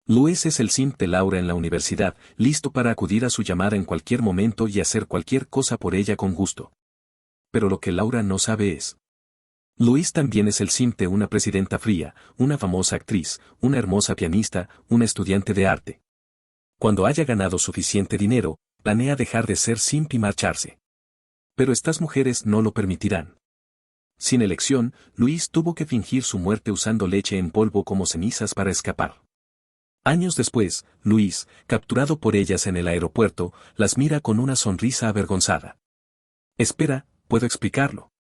Luis es el simp de Laura en la universidad, listo para acudir a su llamada en cualquier momento y hacer cualquier cosa por ella con gusto. Pero lo que Laura no sabe es: Luis también es el simp de una presidenta fría, una famosa actriz, una hermosa pianista, una estudiante de arte. Cuando haya ganado suficiente dinero, planea dejar de ser simp y marcharse. Pero estas mujeres no lo permitirán. Sin elección, Luis tuvo que fingir su muerte usando leche en polvo como cenizas para escapar. Años después, Luis, capturado por ellas en el aeropuerto, las mira con una sonrisa avergonzada. Espera, puedo explicarlo.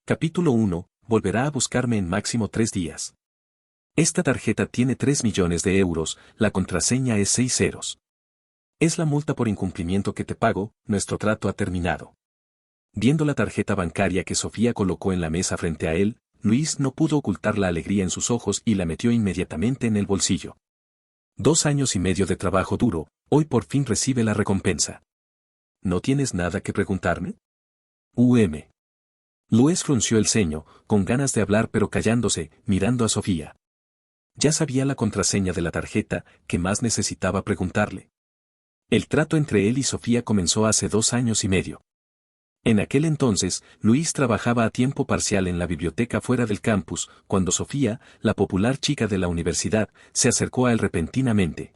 Capítulo 1. Volverá a buscarme en máximo 3 días. Esta tarjeta tiene 3 millones de euros, la contraseña es 6 ceros. Es la multa por incumplimiento que te pago, nuestro trato ha terminado. Viendo la tarjeta bancaria que Sofía colocó en la mesa frente a él, Luis no pudo ocultar la alegría en sus ojos y la metió inmediatamente en el bolsillo. 2 años y medio de trabajo duro, hoy por fin recibe la recompensa. ¿No tienes nada que preguntarme? Luis frunció el ceño, con ganas de hablar pero callándose, mirando a Sofía. Ya sabía la contraseña de la tarjeta, ¿qué más necesitaba preguntarle? El trato entre él y Sofía comenzó hace 2 años y medio. En aquel entonces, Luis trabajaba a tiempo parcial en la biblioteca fuera del campus, cuando Sofía, la popular chica de la universidad, se acercó a él repentinamente.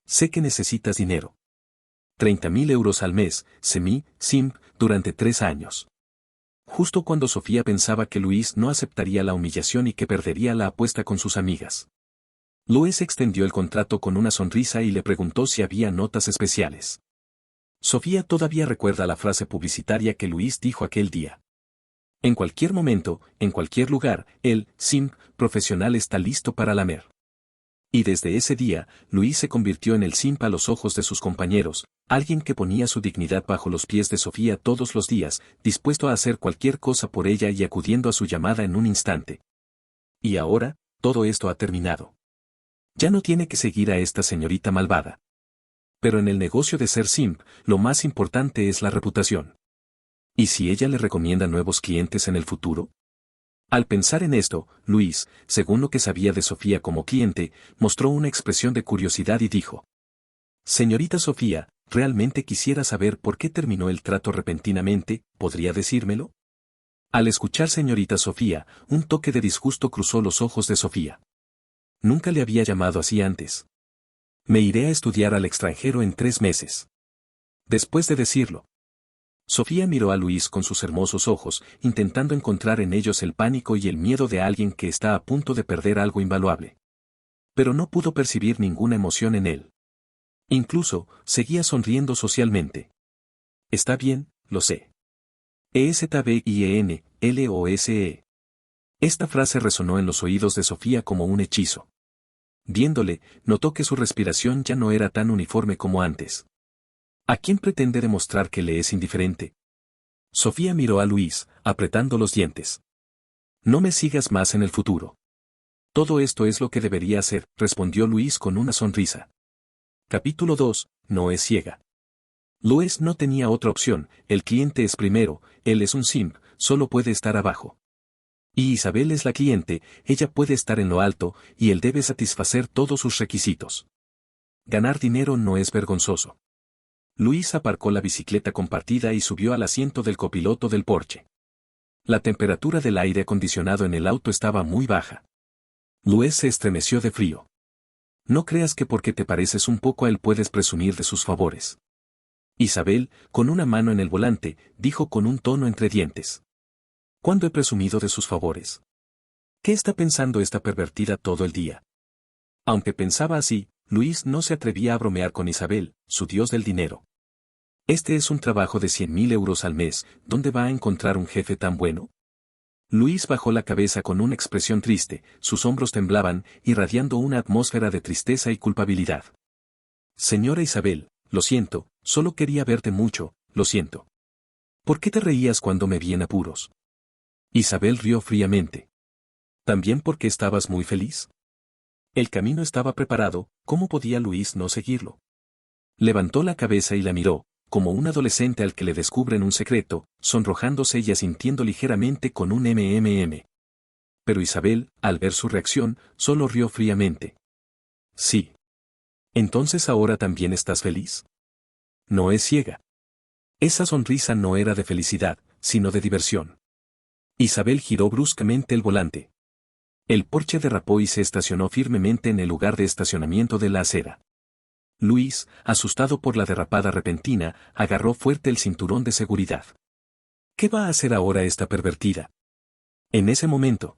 Sé que necesitas dinero. 30.000 euros al mes, simp, durante 3 años. Justo cuando Sofía pensaba que Luis no aceptaría la humillación y que perdería la apuesta con sus amigas. Luis extendió el contrato con una sonrisa y le preguntó si había notas especiales. Sofía todavía recuerda la frase publicitaria que Luis dijo aquel día. En cualquier momento, en cualquier lugar, el simp profesional está listo para lamer. Y desde ese día, Luis se convirtió en el simp a los ojos de sus compañeros, alguien que ponía su dignidad bajo los pies de Sofía todos los días, dispuesto a hacer cualquier cosa por ella y acudiendo a su llamada en un instante. Y ahora, todo esto ha terminado. Ya no tiene que seguir a esta señorita malvada. Pero en el negocio de ser simp, lo más importante es la reputación. ¿Y si ella le recomienda nuevos clientes en el futuro? Al pensar en esto, Luis, según lo que sabía de Sofía como cliente, mostró una expresión de curiosidad y dijo: Señorita Sofía, realmente quisiera saber por qué terminó el trato repentinamente, ¿podría decírmelo? Al escuchar señorita Sofía, un toque de disgusto cruzó los ojos de Sofía. Nunca le había llamado así antes. Me iré a estudiar al extranjero en 3 meses. Después de decirlo, Sofía miró a Luis con sus hermosos ojos, intentando encontrar en ellos el pánico y el miedo de alguien que está a punto de perder algo invaluable. Pero no pudo percibir ninguna emoción en él. Incluso, seguía sonriendo socialmente. Está bien, lo sé. ESTBIEN, Esta frase resonó en los oídos de Sofía como un hechizo. Viéndole, notó que su respiración ya no era tan uniforme como antes. ¿A quién pretende demostrar que le es indiferente? Sofía miró a Luis, apretando los dientes. No me sigas más en el futuro. Todo esto es lo que debería hacer, respondió Luis con una sonrisa. Capítulo 2. No es ciega. Luis no tenía otra opción, el cliente es primero, él es un simp, solo puede estar abajo. Y Isabel es la cliente, ella puede estar en lo alto, y él debe satisfacer todos sus requisitos. Ganar dinero no es vergonzoso. Luis aparcó la bicicleta compartida y subió al asiento del copiloto del Porsche. La temperatura del aire acondicionado en el auto estaba muy baja. Luis se estremeció de frío. No creas que porque te pareces un poco a él puedes presumir de sus favores. Isabel, con una mano en el volante, dijo con un tono entre dientes. ¿Cuándo he presumido de sus favores? ¿Qué está pensando esta pervertida todo el día? Aunque pensaba así, Luis no se atrevía a bromear con Isabel, su dios del dinero. Este es un trabajo de 100.000 euros al mes, ¿dónde va a encontrar un jefe tan bueno? Luis bajó la cabeza con una expresión triste, sus hombros temblaban, irradiando una atmósfera de tristeza y culpabilidad. Señora Isabel, lo siento, solo quería verte mucho, lo siento. ¿Por qué te reías cuando me vi en apuros? Isabel rió fríamente. ¿También porque estabas muy feliz? El camino estaba preparado, ¿cómo podía Luis no seguirlo? Levantó la cabeza y la miró, como un adolescente al que le descubren un secreto, sonrojándose y asintiendo ligeramente con un mmm. Pero Isabel, al ver su reacción, solo rió fríamente. Sí. ¿Entonces ahora también estás feliz? No es ciega. Esa sonrisa no era de felicidad, sino de diversión. Isabel giró bruscamente el volante. El Porsche derrapó y se estacionó firmemente en el lugar de estacionamiento de la acera. Luis, asustado por la derrapada repentina, agarró fuerte el cinturón de seguridad. ¿Qué va a hacer ahora esta pervertida? En ese momento,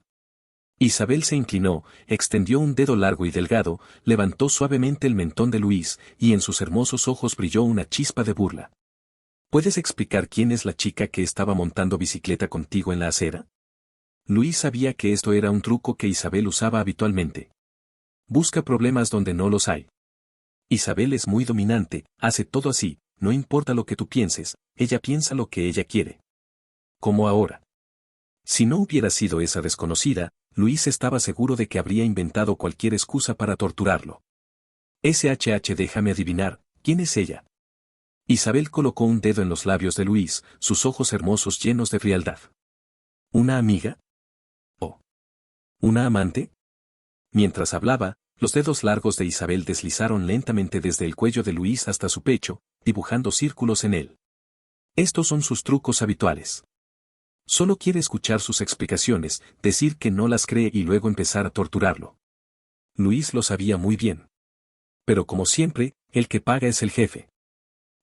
Isabel se inclinó, extendió un dedo largo y delgado, levantó suavemente el mentón de Luis, y en sus hermosos ojos brilló una chispa de burla. ¿Puedes explicar quién es la chica que estaba montando bicicleta contigo en la acera? Luis sabía que esto era un truco que Isabel usaba habitualmente. Busca problemas donde no los hay. Isabel es muy dominante, hace todo así, no importa lo que tú pienses, ella piensa lo que ella quiere. Como ahora. Si no hubiera sido esa desconocida, Luis estaba seguro de que habría inventado cualquier excusa para torturarlo. SHH, déjame adivinar, ¿quién es ella? Isabel colocó un dedo en los labios de Luis, sus ojos hermosos llenos de frialdad. ¿Una amiga? ¿O una amante? Mientras hablaba, los dedos largos de Isabel deslizaron lentamente desde el cuello de Luis hasta su pecho, dibujando círculos en él. Estos son sus trucos habituales. Solo quiere escuchar sus explicaciones, decir que no las cree y luego empezar a torturarlo. Luis lo sabía muy bien. Pero como siempre, el que paga es el jefe.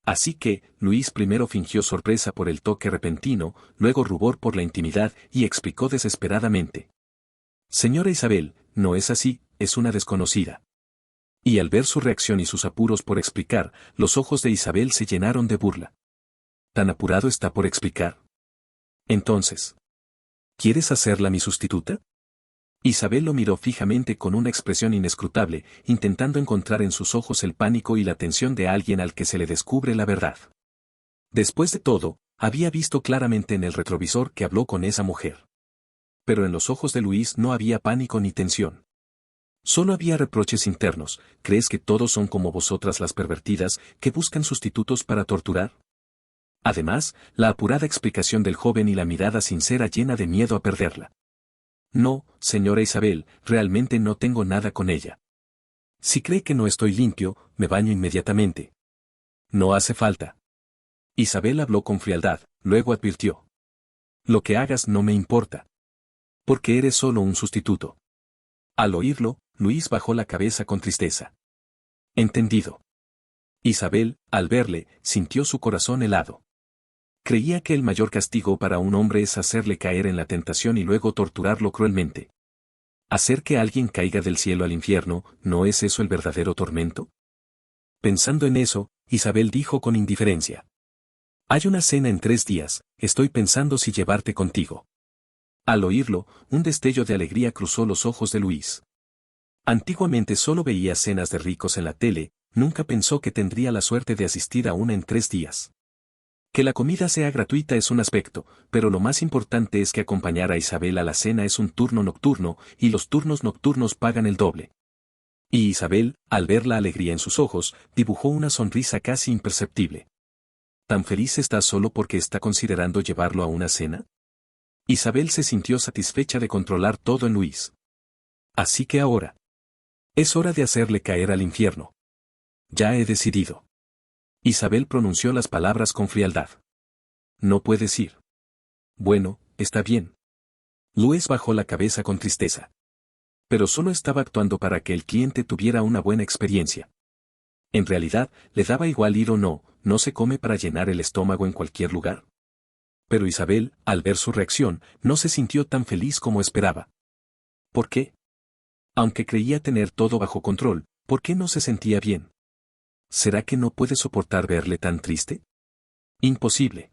Así que, Luis primero fingió sorpresa por el toque repentino, luego rubor por la intimidad y explicó desesperadamente. Señora Isabel, no es así, es una desconocida. Y al ver su reacción y sus apuros por explicar, los ojos de Isabel se llenaron de burla. ¿Tan apurado está por explicar? Entonces, ¿quieres hacerla mi sustituta? Isabel lo miró fijamente con una expresión inescrutable, intentando encontrar en sus ojos el pánico y la tensión de alguien al que se le descubre la verdad. Después de todo, había visto claramente en el retrovisor que habló con esa mujer. Pero en los ojos de Luis no había pánico ni tensión. Solo había reproches internos. ¿Crees que todos son como vosotras las pervertidas, que buscan sustitutos para torturar? Además, la apurada explicación del joven y la mirada sincera llena de miedo a perderla. No, señora Isabel, realmente no tengo nada con ella. Si cree que no estoy limpio, me baño inmediatamente. No hace falta. Isabel habló con frialdad, luego advirtió. Lo que hagas no me importa. Porque eres solo un sustituto. Al oírlo, Luis bajó la cabeza con tristeza. Entendido. Isabel, al verle, sintió su corazón helado. Creía que el mayor castigo para un hombre es hacerle caer en la tentación y luego torturarlo cruelmente. ¿Hacer que alguien caiga del cielo al infierno, no es eso el verdadero tormento? Pensando en eso, Isabel dijo con indiferencia. Hay una cena en 3 días, estoy pensando si llevarte contigo. Al oírlo, un destello de alegría cruzó los ojos de Luis. Antiguamente solo veía cenas de ricos en la tele, nunca pensó que tendría la suerte de asistir a una en 3 días. Que la comida sea gratuita es un aspecto, pero lo más importante es que acompañar a Isabel a la cena es un turno nocturno, y los turnos nocturnos pagan el doble. Y Isabel, al ver la alegría en sus ojos, dibujó una sonrisa casi imperceptible. ¿Tan feliz está solo porque está considerando llevarlo a una cena? Isabel se sintió satisfecha de controlar todo en Luis. Así que ahora. Es hora de hacerle caer al infierno. Ya he decidido. Isabel pronunció las palabras con frialdad. No puedes ir. Bueno, está bien. Luis bajó la cabeza con tristeza. Pero solo estaba actuando para que el cliente tuviera una buena experiencia. En realidad, le daba igual ir o no, no se come para llenar el estómago en cualquier lugar. Pero Isabel, al ver su reacción, no se sintió tan feliz como esperaba. ¿Por qué? Aunque creía tener todo bajo control, ¿por qué no se sentía bien? ¿Será que no puede soportar verle tan triste? Imposible.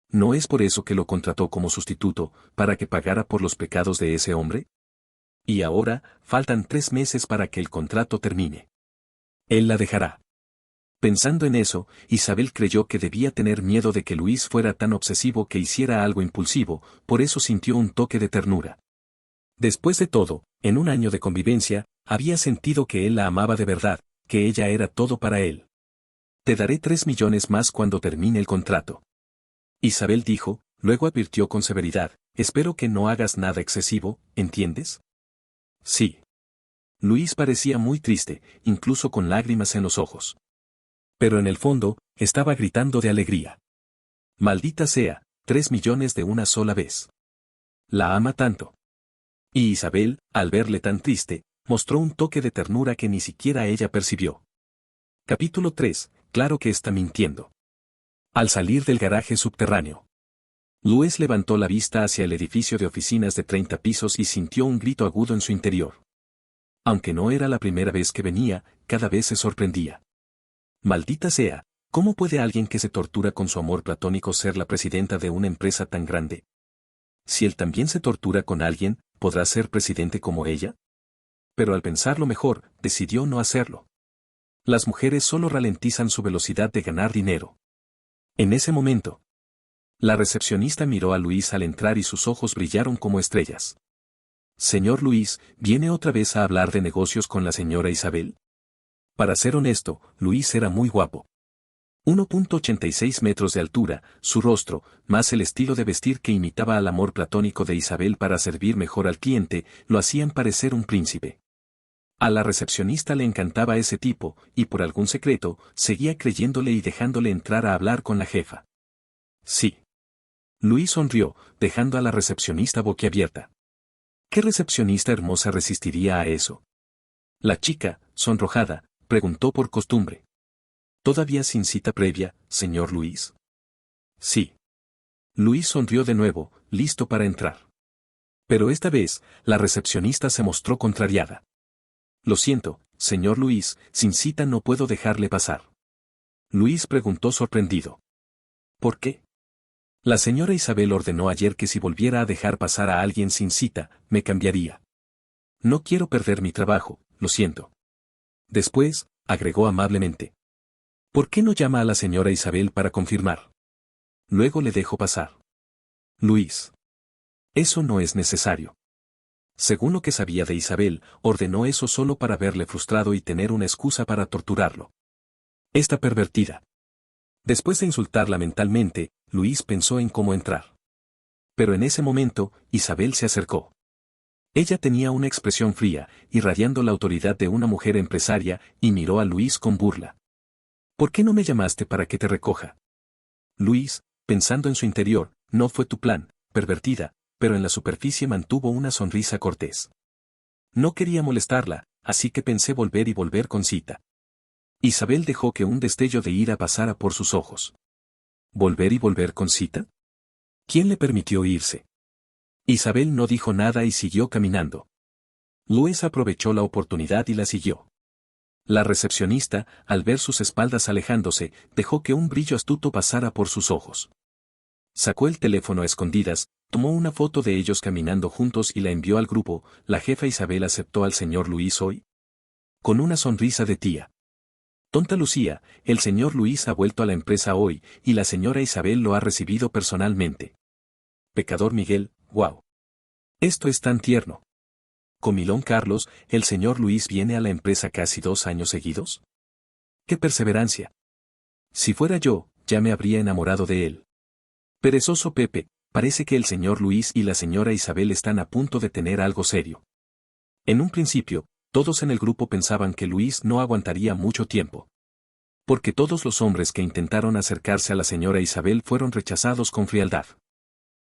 ¿No es por eso que lo contrató como sustituto, para que pagara por los pecados de ese hombre? Y ahora, faltan 3 meses para que el contrato termine. Él la dejará. Pensando en eso, Isabel creyó que debía tener miedo de que Luis fuera tan obsesivo que hiciera algo impulsivo, por eso sintió un toque de ternura. Después de todo, en un año de convivencia, había sentido que él la amaba de verdad, que ella era todo para él. Te daré 3 millones más cuando termine el contrato. Isabel dijo, luego advirtió con severidad, espero que no hagas nada excesivo, ¿entiendes? Sí. Luis parecía muy triste, incluso con lágrimas en los ojos. Pero en el fondo, estaba gritando de alegría. Maldita sea, 3 millones de una sola vez. La ama tanto. Y Isabel, al verle tan triste, mostró un toque de ternura que ni siquiera ella percibió. Capítulo 3, claro que está mintiendo. Al salir del garaje subterráneo, Luis levantó la vista hacia el edificio de oficinas de 30 pisos y sintió un grito agudo en su interior. Aunque no era la primera vez que venía, cada vez se sorprendía. Maldita sea, ¿cómo puede alguien que se tortura con su amor platónico ser la presidenta de una empresa tan grande? Si él también se tortura con alguien, ¿podrá ser presidente como ella? Pero al pensarlo mejor, decidió no hacerlo. Las mujeres solo ralentizan su velocidad de ganar dinero. En ese momento, la recepcionista miró a Luis al entrar y sus ojos brillaron como estrellas. Señor Luis, ¿viene otra vez a hablar de negocios con la señora Isabel? Para ser honesto, Luis era muy guapo. 1.86 metros de altura, su rostro, más el estilo de vestir que imitaba al amor platónico de Isabel para servir mejor al cliente, lo hacían parecer un príncipe. A la recepcionista le encantaba ese tipo, y por algún secreto, seguía creyéndole y dejándole entrar a hablar con la jefa. Sí. Luis sonrió, dejando a la recepcionista boquiabierta. ¿Qué recepcionista hermosa resistiría a eso? La chica, sonrojada, preguntó por costumbre. ¿Todavía sin cita previa, señor Luis? Sí. Luis sonrió de nuevo, listo para entrar. Pero esta vez, la recepcionista se mostró contrariada. Lo siento, señor Luis, sin cita no puedo dejarle pasar. Luis preguntó sorprendido. ¿Por qué? La señora Isabel ordenó ayer que si volviera a dejar pasar a alguien sin cita, me cambiaría. No quiero perder mi trabajo, lo siento. Después, agregó amablemente. ¿Por qué no llama a la señora Isabel para confirmar? Luego le dejo pasar. Luis. Eso no es necesario. Según lo que sabía de Isabel, ordenó eso solo para verle frustrado y tener una excusa para torturarlo. Esta pervertida. Después de insultarla mentalmente, Luis pensó en cómo entrar. Pero en ese momento, Isabel se acercó. Ella tenía una expresión fría, irradiando la autoridad de una mujer empresaria, y miró a Luis con burla. ¿Por qué no me llamaste para que te recoja? Luis, pensando en su interior, no fue tu plan, pervertida, pero en la superficie mantuvo una sonrisa cortés. No quería molestarla, así que pensé volver con cita. Isabel dejó que un destello de ira pasara por sus ojos. ¿Volver con cita? ¿Quién le permitió irse? Isabel no dijo nada y siguió caminando. Luis aprovechó la oportunidad y la siguió. La recepcionista, al ver sus espaldas alejándose, dejó que un brillo astuto pasara por sus ojos. Sacó el teléfono a escondidas, tomó una foto de ellos caminando juntos y la envió al grupo. ¿La jefa Isabel aceptó al señor Luis hoy? Con una sonrisa de tía. Tonta Lucía, el señor Luis ha vuelto a la empresa hoy, y la señora Isabel lo ha recibido personalmente. Pecador Miguel, wow. Esto es tan tierno. Comilón Carlos, ¿el señor Luis viene a la empresa casi 2 años seguidos? ¡Qué perseverancia! Si fuera yo, ya me habría enamorado de él. Perezoso Pepe, parece que el señor Luis y la señora Isabel están a punto de tener algo serio. En un principio, todos en el grupo pensaban que Luis no aguantaría mucho tiempo. Porque todos los hombres que intentaron acercarse a la señora Isabel fueron rechazados con frialdad.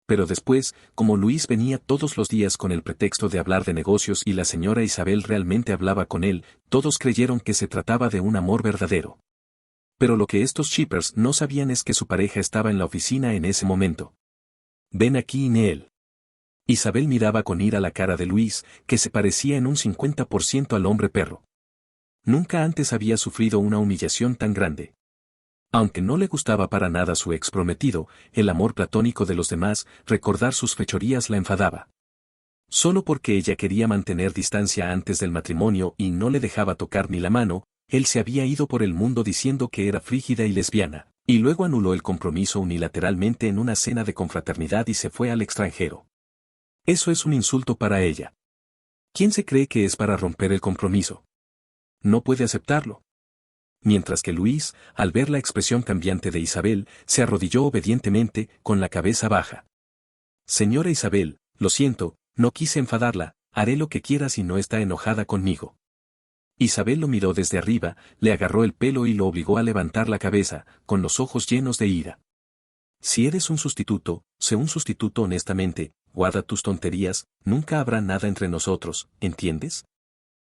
Pero después, como Luis venía todos los días con el pretexto de hablar de negocios y la señora Isabel realmente hablaba con él, todos creyeron que se trataba de un amor verdadero. Pero lo que estos shippers no sabían es que su pareja estaba en la oficina en ese momento. Ven aquí, Neel. Isabel miraba con ira la cara de Luis, que se parecía en un 50% al hombre perro. Nunca antes había sufrido una humillación tan grande. Aunque no le gustaba para nada su ex prometido, el amor platónico de los demás, recordar sus fechorías la enfadaba. Solo porque ella quería mantener distancia antes del matrimonio y no le dejaba tocar ni la mano, él se había ido por el mundo diciendo que era frígida y lesbiana, y luego anuló el compromiso unilateralmente en una cena de confraternidad y se fue al extranjero. Eso es un insulto para ella. ¿Quién se cree que es para romper el compromiso? No puede aceptarlo. Mientras que Luis, al ver la expresión cambiante de Isabel, se arrodilló obedientemente, con la cabeza baja. Señora Isabel, lo siento, no quise enfadarla, haré lo que quieras si no está enojada conmigo. Isabel lo miró desde arriba, le agarró el pelo y lo obligó a levantar la cabeza, con los ojos llenos de ira. Si eres un sustituto, sé un sustituto honestamente, guarda tus tonterías, nunca habrá nada entre nosotros, ¿entiendes?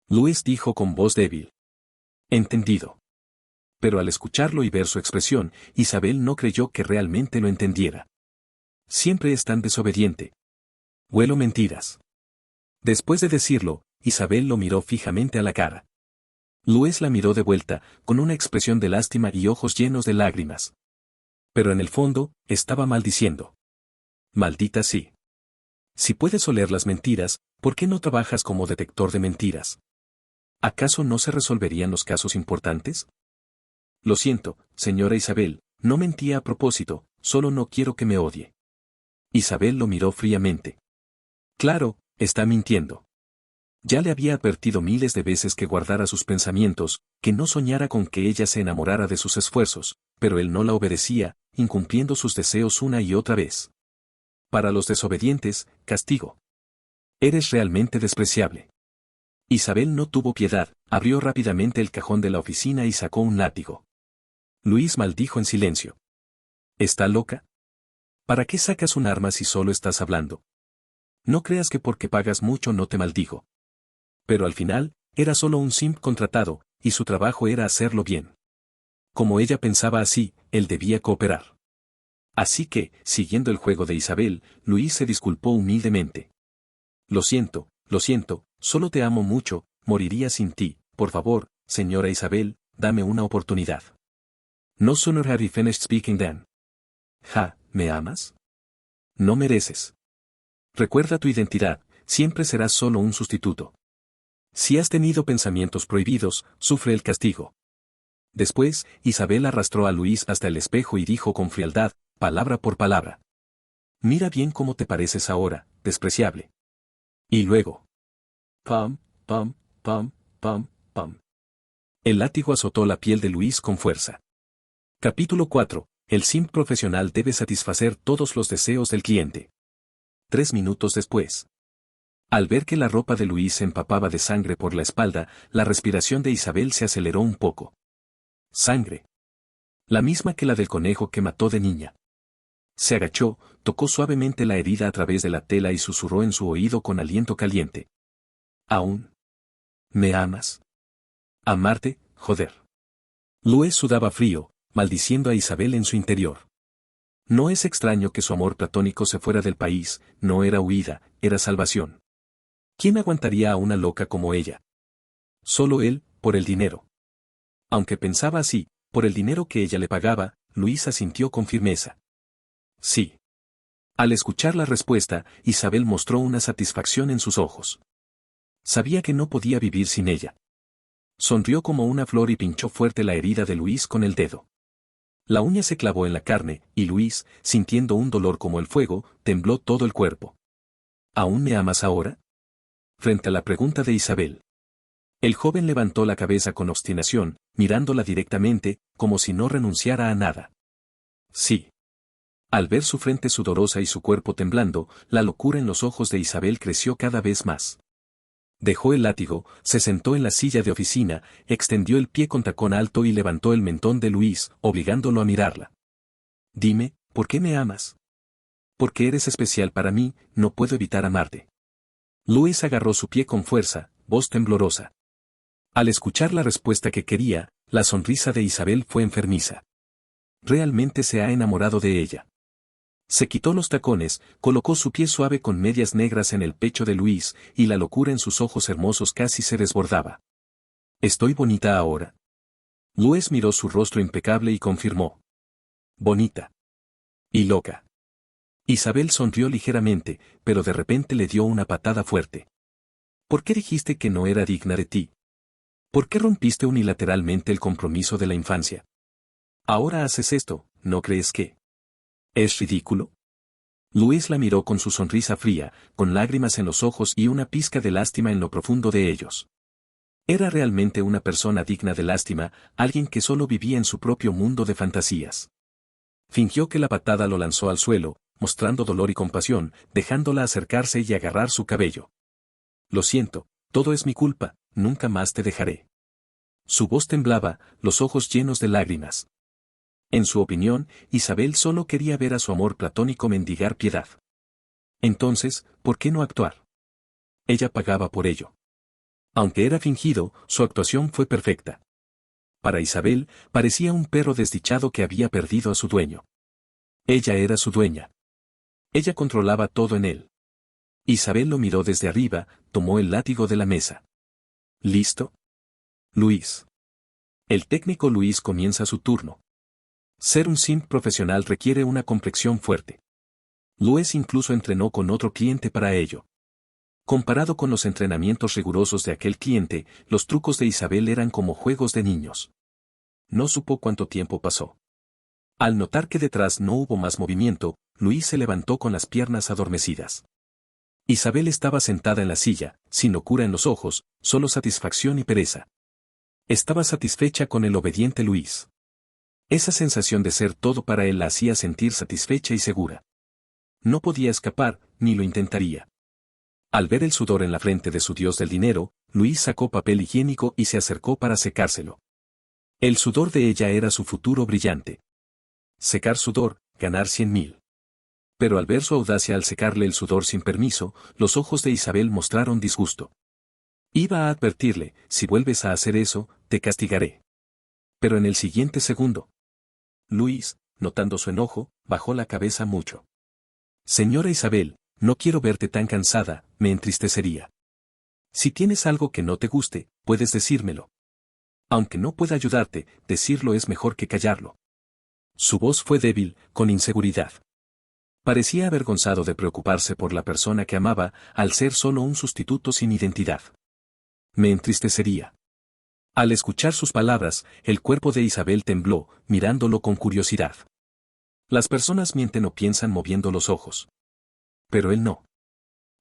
Luis dijo con voz débil. Entendido. Pero al escucharlo y ver su expresión, Isabel no creyó que realmente lo entendiera. Siempre es tan desobediente. Huelo mentiras. Después de decirlo, Isabel lo miró fijamente a la cara. Luis la miró de vuelta, con una expresión de lástima y ojos llenos de lágrimas. Pero en el fondo, estaba maldiciendo. Maldita sí. Si puedes oler las mentiras, ¿por qué no trabajas como detector de mentiras? ¿Acaso no se resolverían los casos importantes? Lo siento, señora Isabel, no mentía a propósito, solo no quiero que me odie. Isabel lo miró fríamente. Claro, está mintiendo. Ya le había advertido miles de veces que guardara sus pensamientos, que no soñara con que ella se enamorara de sus esfuerzos, pero él no la obedecía, incumpliendo sus deseos una y otra vez. Para los desobedientes, castigo. Eres realmente despreciable. Isabel no tuvo piedad, abrió rápidamente el cajón de la oficina y sacó un látigo. Luis maldijo en silencio. ¿Está loca? ¿Para qué sacas un arma si solo estás hablando? No creas que porque pagas mucho no te maldigo. Pero al final, era solo un simp contratado, y su trabajo era hacerlo bien. Como ella pensaba así, él debía cooperar. Así que, siguiendo el juego de Isabel, Luis se disculpó humildemente. Lo siento, solo te amo mucho, moriría sin ti, por favor, señora Isabel, dame una oportunidad. No sooner had he finished speaking than. Ja, ¿me amas? No mereces. Recuerda tu identidad, siempre serás solo un sustituto. Si has tenido pensamientos prohibidos, sufre el castigo. Después, Isabel arrastró a Luis hasta el espejo y dijo con frialdad, palabra por palabra. Mira bien cómo te pareces ahora, despreciable. Y luego. Pam, pam, pam, pam, pam. El látigo azotó la piel de Luis con fuerza. Capítulo 4. El simp profesional debe satisfacer todos los deseos del cliente. 3 minutos después. Al ver que la ropa de Luis se empapaba de sangre por la espalda, la respiración de Isabel se aceleró un poco. Sangre. La misma que la del conejo que mató de niña. Se agachó, tocó suavemente la herida a través de la tela y susurró en su oído con aliento caliente. ¿Aún? ¿Me amas? Amarte, joder. Luis sudaba frío, maldiciendo a Isabel en su interior. No es extraño que su amor platónico se fuera del país, no era huida, era salvación. ¿Quién aguantaría a una loca como ella? Solo él, por el dinero. Aunque pensaba así, por el dinero que ella le pagaba, Luis asintió con firmeza. Sí. Al escuchar la respuesta, Isabel mostró una satisfacción en sus ojos. Sabía que no podía vivir sin ella. Sonrió como una flor y pinchó fuerte la herida de Luis con el dedo. La uña se clavó en la carne, y Luis, sintiendo un dolor como el fuego, tembló todo el cuerpo. ¿Aún me amas ahora? Frente a la pregunta de Isabel. El joven levantó la cabeza con obstinación, mirándola directamente, como si no renunciara a nada. Sí. Al ver su frente sudorosa y su cuerpo temblando, la locura en los ojos de Isabel creció cada vez más. Dejó el látigo, se sentó en la silla de oficina, extendió el pie con tacón alto y levantó el mentón de Luis, obligándolo a mirarla. Dime, ¿por qué me amas? Porque eres especial para mí, no puedo evitar amarte. Luis agarró su pie con fuerza, voz temblorosa. Al escuchar la respuesta que quería, la sonrisa de Isabel fue enfermiza. Realmente se ha enamorado de ella. Se quitó los tacones, colocó su pie suave con medias negras en el pecho de Luis, y la locura en sus ojos hermosos casi se desbordaba. ¿Estoy bonita ahora? Luis miró su rostro impecable y confirmó. Bonita. Y loca. Isabel sonrió ligeramente, pero de repente le dio una patada fuerte. ¿Por qué dijiste que no era digna de ti? ¿Por qué rompiste unilateralmente el compromiso de la infancia? Ahora haces esto, ¿no crees que? ¿Es ridículo? Luis la miró con su sonrisa fría, con lágrimas en los ojos y una pizca de lástima en lo profundo de ellos. Era realmente una persona digna de lástima, alguien que solo vivía en su propio mundo de fantasías. Fingió que la patada lo lanzó al suelo, mostrando dolor y compasión, dejándola acercarse y agarrar su cabello. Lo siento, todo es mi culpa, nunca más te dejaré. Su voz temblaba, los ojos llenos de lágrimas. En su opinión, Isabel solo quería ver a su amor platónico mendigar piedad. Entonces, ¿por qué no actuar? Ella pagaba por ello. Aunque era fingido, su actuación fue perfecta. Para Isabel, parecía un perro desdichado que había perdido a su dueño. Ella era su dueña. Ella controlaba todo en él. Isabel lo miró desde arriba, tomó el látigo de la mesa. ¿Listo? Luis. El técnico Luis comienza su turno. Ser un simp profesional requiere una complexión fuerte. Luis incluso entrenó con otro cliente para ello. Comparado con los entrenamientos rigurosos de aquel cliente, los trucos de Isabel eran como juegos de niños. No supo cuánto tiempo pasó. Al notar que detrás no hubo más movimiento, Luis se levantó con las piernas adormecidas. Isabel estaba sentada en la silla, sin locura en los ojos, solo satisfacción y pereza. Estaba satisfecha con el obediente Luis. Esa sensación de ser todo para él la hacía sentir satisfecha y segura. No podía escapar, ni lo intentaría. Al ver el sudor en la frente de su dios del dinero, Luis sacó papel higiénico y se acercó para secárselo. El sudor de ella era su futuro brillante. Secar sudor, ganar 100.000. Pero al ver su audacia al secarle el sudor sin permiso, los ojos de Isabel mostraron disgusto. Iba a advertirle, si vuelves a hacer eso, te castigaré. Pero en el siguiente segundo, Luis, notando su enojo, bajó la cabeza mucho. Señora Isabel, no quiero verte tan cansada, me entristecería. Si tienes algo que no te guste, puedes decírmelo. Aunque no pueda ayudarte, decirlo es mejor que callarlo. Su voz fue débil, con inseguridad. Parecía avergonzado de preocuparse por la persona que amaba, al ser solo un sustituto sin identidad. Me entristecería. Al escuchar sus palabras, el cuerpo de Isabel tembló, mirándolo con curiosidad. Las personas mienten o piensan moviendo los ojos. Pero él no.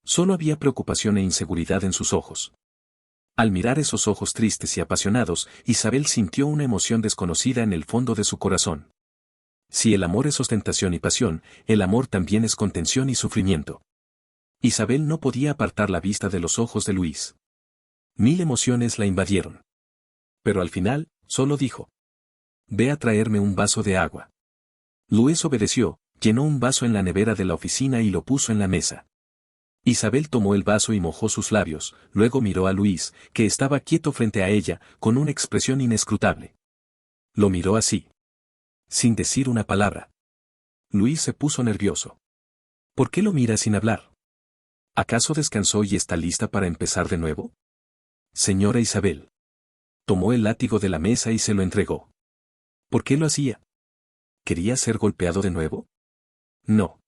Solo había preocupación e inseguridad en sus ojos. Al mirar esos ojos tristes y apasionados, Isabel sintió una emoción desconocida en el fondo de su corazón. Si el amor es ostentación y pasión, el amor también es contención y sufrimiento. Isabel no podía apartar la vista de los ojos de Luis. 1000 emociones la invadieron. Pero al final, solo dijo: ve a traerme un vaso de agua. Luis obedeció, llenó un vaso en la nevera de la oficina y lo puso en la mesa. Isabel tomó el vaso y mojó sus labios, luego miró a Luis, que estaba quieto frente a ella, con una expresión inescrutable. Lo miró así, sin decir una palabra. Luis se puso nervioso. ¿Por qué lo mira sin hablar? ¿Acaso descansó y está lista para empezar de nuevo? Señora Isabel. Tomó el látigo de la mesa y se lo entregó. ¿Por qué lo hacía? ¿Quería ser golpeado de nuevo? No.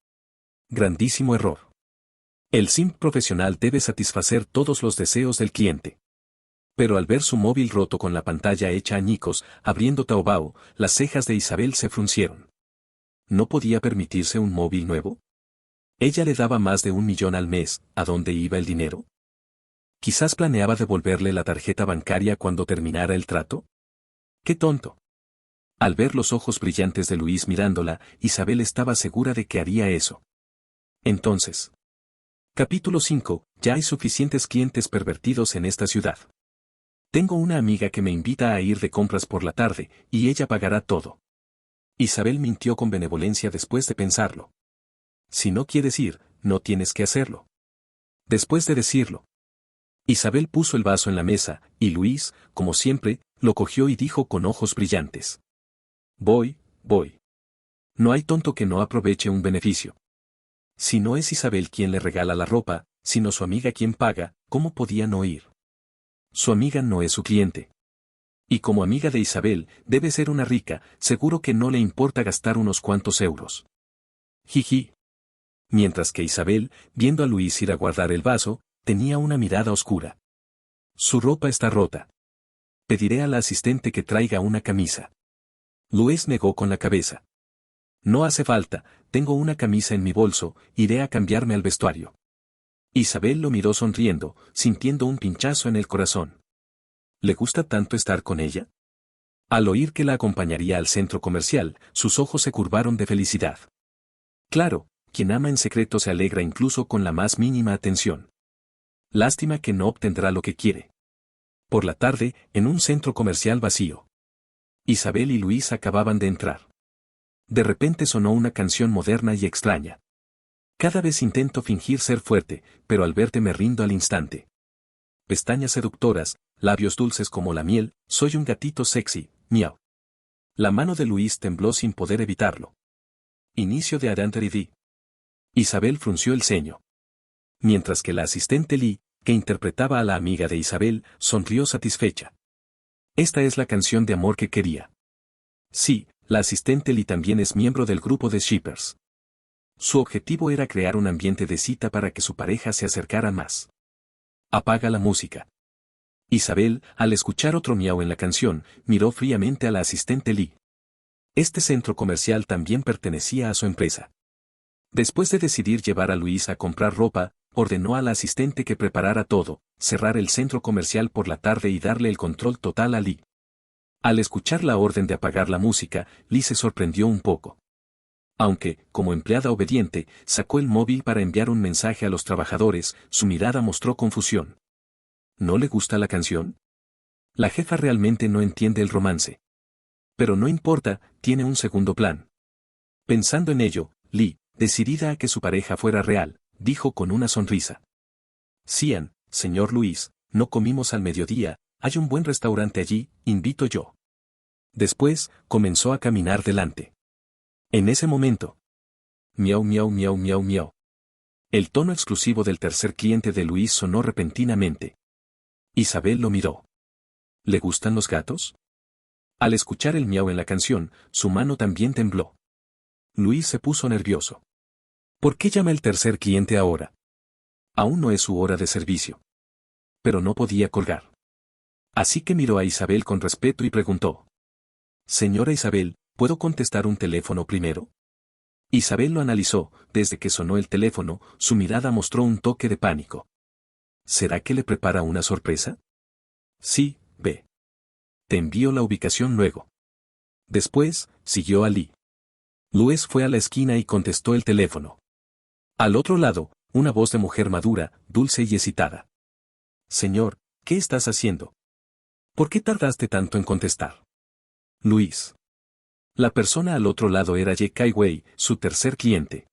Grandísimo error. El simp profesional debe satisfacer todos los deseos del cliente. Pero al ver su móvil roto con la pantalla hecha añicos, abriendo Taobao, las cejas de Isabel se fruncieron. ¿No podía permitirse un móvil nuevo? Ella le daba más de 1 millón al mes, ¿a dónde iba el dinero? Quizás planeaba devolverle la tarjeta bancaria cuando terminara el trato. ¡Qué tonto! Al ver los ojos brillantes de Luis mirándola, Isabel estaba segura de que haría eso. Entonces. Capítulo 5. Ya hay suficientes clientes pervertidos en esta ciudad. Tengo una amiga que me invita a ir de compras por la tarde, y ella pagará todo. Isabel mintió con benevolencia después de pensarlo. Si no quieres ir, no tienes que hacerlo. Después de decirlo, Isabel puso el vaso en la mesa, y Luis, como siempre, lo cogió y dijo con ojos brillantes: voy. No hay tonto que no aproveche un beneficio. Si no es Isabel quien le regala la ropa, sino su amiga quien paga, ¿cómo podía no ir? Su amiga no es su cliente. Y como amiga de Isabel, debe ser una rica, seguro que no le importa gastar unos cuantos euros. Jiji. Mientras que Isabel, viendo a Luis ir a guardar el vaso, tenía una mirada oscura. Su ropa está rota. Pediré a la asistente que traiga una camisa. Luis negó con la cabeza. No hace falta, tengo una camisa en mi bolso, iré a cambiarme al vestuario. Isabel lo miró sonriendo, sintiendo un pinchazo en el corazón. ¿Le gusta tanto estar con ella? Al oír que la acompañaría al centro comercial, sus ojos se curvaron de felicidad. Claro, quien ama en secreto se alegra incluso con la más mínima atención. Lástima que no obtendrá lo que quiere. Por la tarde, en un centro comercial vacío. Isabel y Luis acababan de entrar. De repente sonó una canción moderna y extraña. Cada vez intento fingir ser fuerte, pero al verte me rindo al instante. Pestañas seductoras, labios dulces como la miel, soy un gatito sexy, miau. La mano de Luis tembló sin poder evitarlo. Inicio de Adanteri D. Isabel frunció el ceño. Mientras que la asistente Lee, que interpretaba a la amiga de Isabel, sonrió satisfecha. Esta es la canción de amor que quería. Sí, la asistente Lee también es miembro del grupo de Shippers. Su objetivo era crear un ambiente de cita para que su pareja se acercara más. Apaga la música. Isabel, al escuchar otro miau en la canción, miró fríamente a la asistente Lee. Este centro comercial también pertenecía a su empresa. Después de decidir llevar a Luis a comprar ropa, ordenó a la asistente que preparara todo, cerrar el centro comercial por la tarde y darle el control total a Lee. Al escuchar la orden de apagar la música, Lee se sorprendió un poco. Aunque, como empleada obediente, sacó el móvil para enviar un mensaje a los trabajadores, su mirada mostró confusión. ¿No le gusta la canción? La jefa realmente no entiende el romance. Pero no importa, tiene un segundo plan. Pensando en ello, Lee, decidida a que su pareja fuera real, dijo con una sonrisa. Cian, señor Luis, no comimos al mediodía, hay un buen restaurante allí, invito yo. Después, comenzó a caminar delante. En ese momento. Miau miau miau miau miau. El tono exclusivo del tercer cliente de Luis sonó repentinamente. Isabel lo miró. ¿Le gustan los gatos? Al escuchar el miau en la canción, su mano también tembló. Luis se puso nervioso. ¿Por qué llama el tercer cliente ahora? Aún no es su hora de servicio. Pero no podía colgar. Así que miró a Isabel con respeto y preguntó. Señora Isabel, ¿puedo contestar un teléfono primero? Isabel lo analizó, desde que sonó el teléfono, su mirada mostró un toque de pánico. ¿Será que le prepara una sorpresa? Sí, ve. Te envío la ubicación luego. Después, siguió a Lee. Luis fue a la esquina y contestó el teléfono. Al otro lado, una voz de mujer madura, dulce y excitada. Señor, ¿qué estás haciendo? ¿Por qué tardaste tanto en contestar? Luis. La persona al otro lado era Ye Kai-wei, su tercer cliente.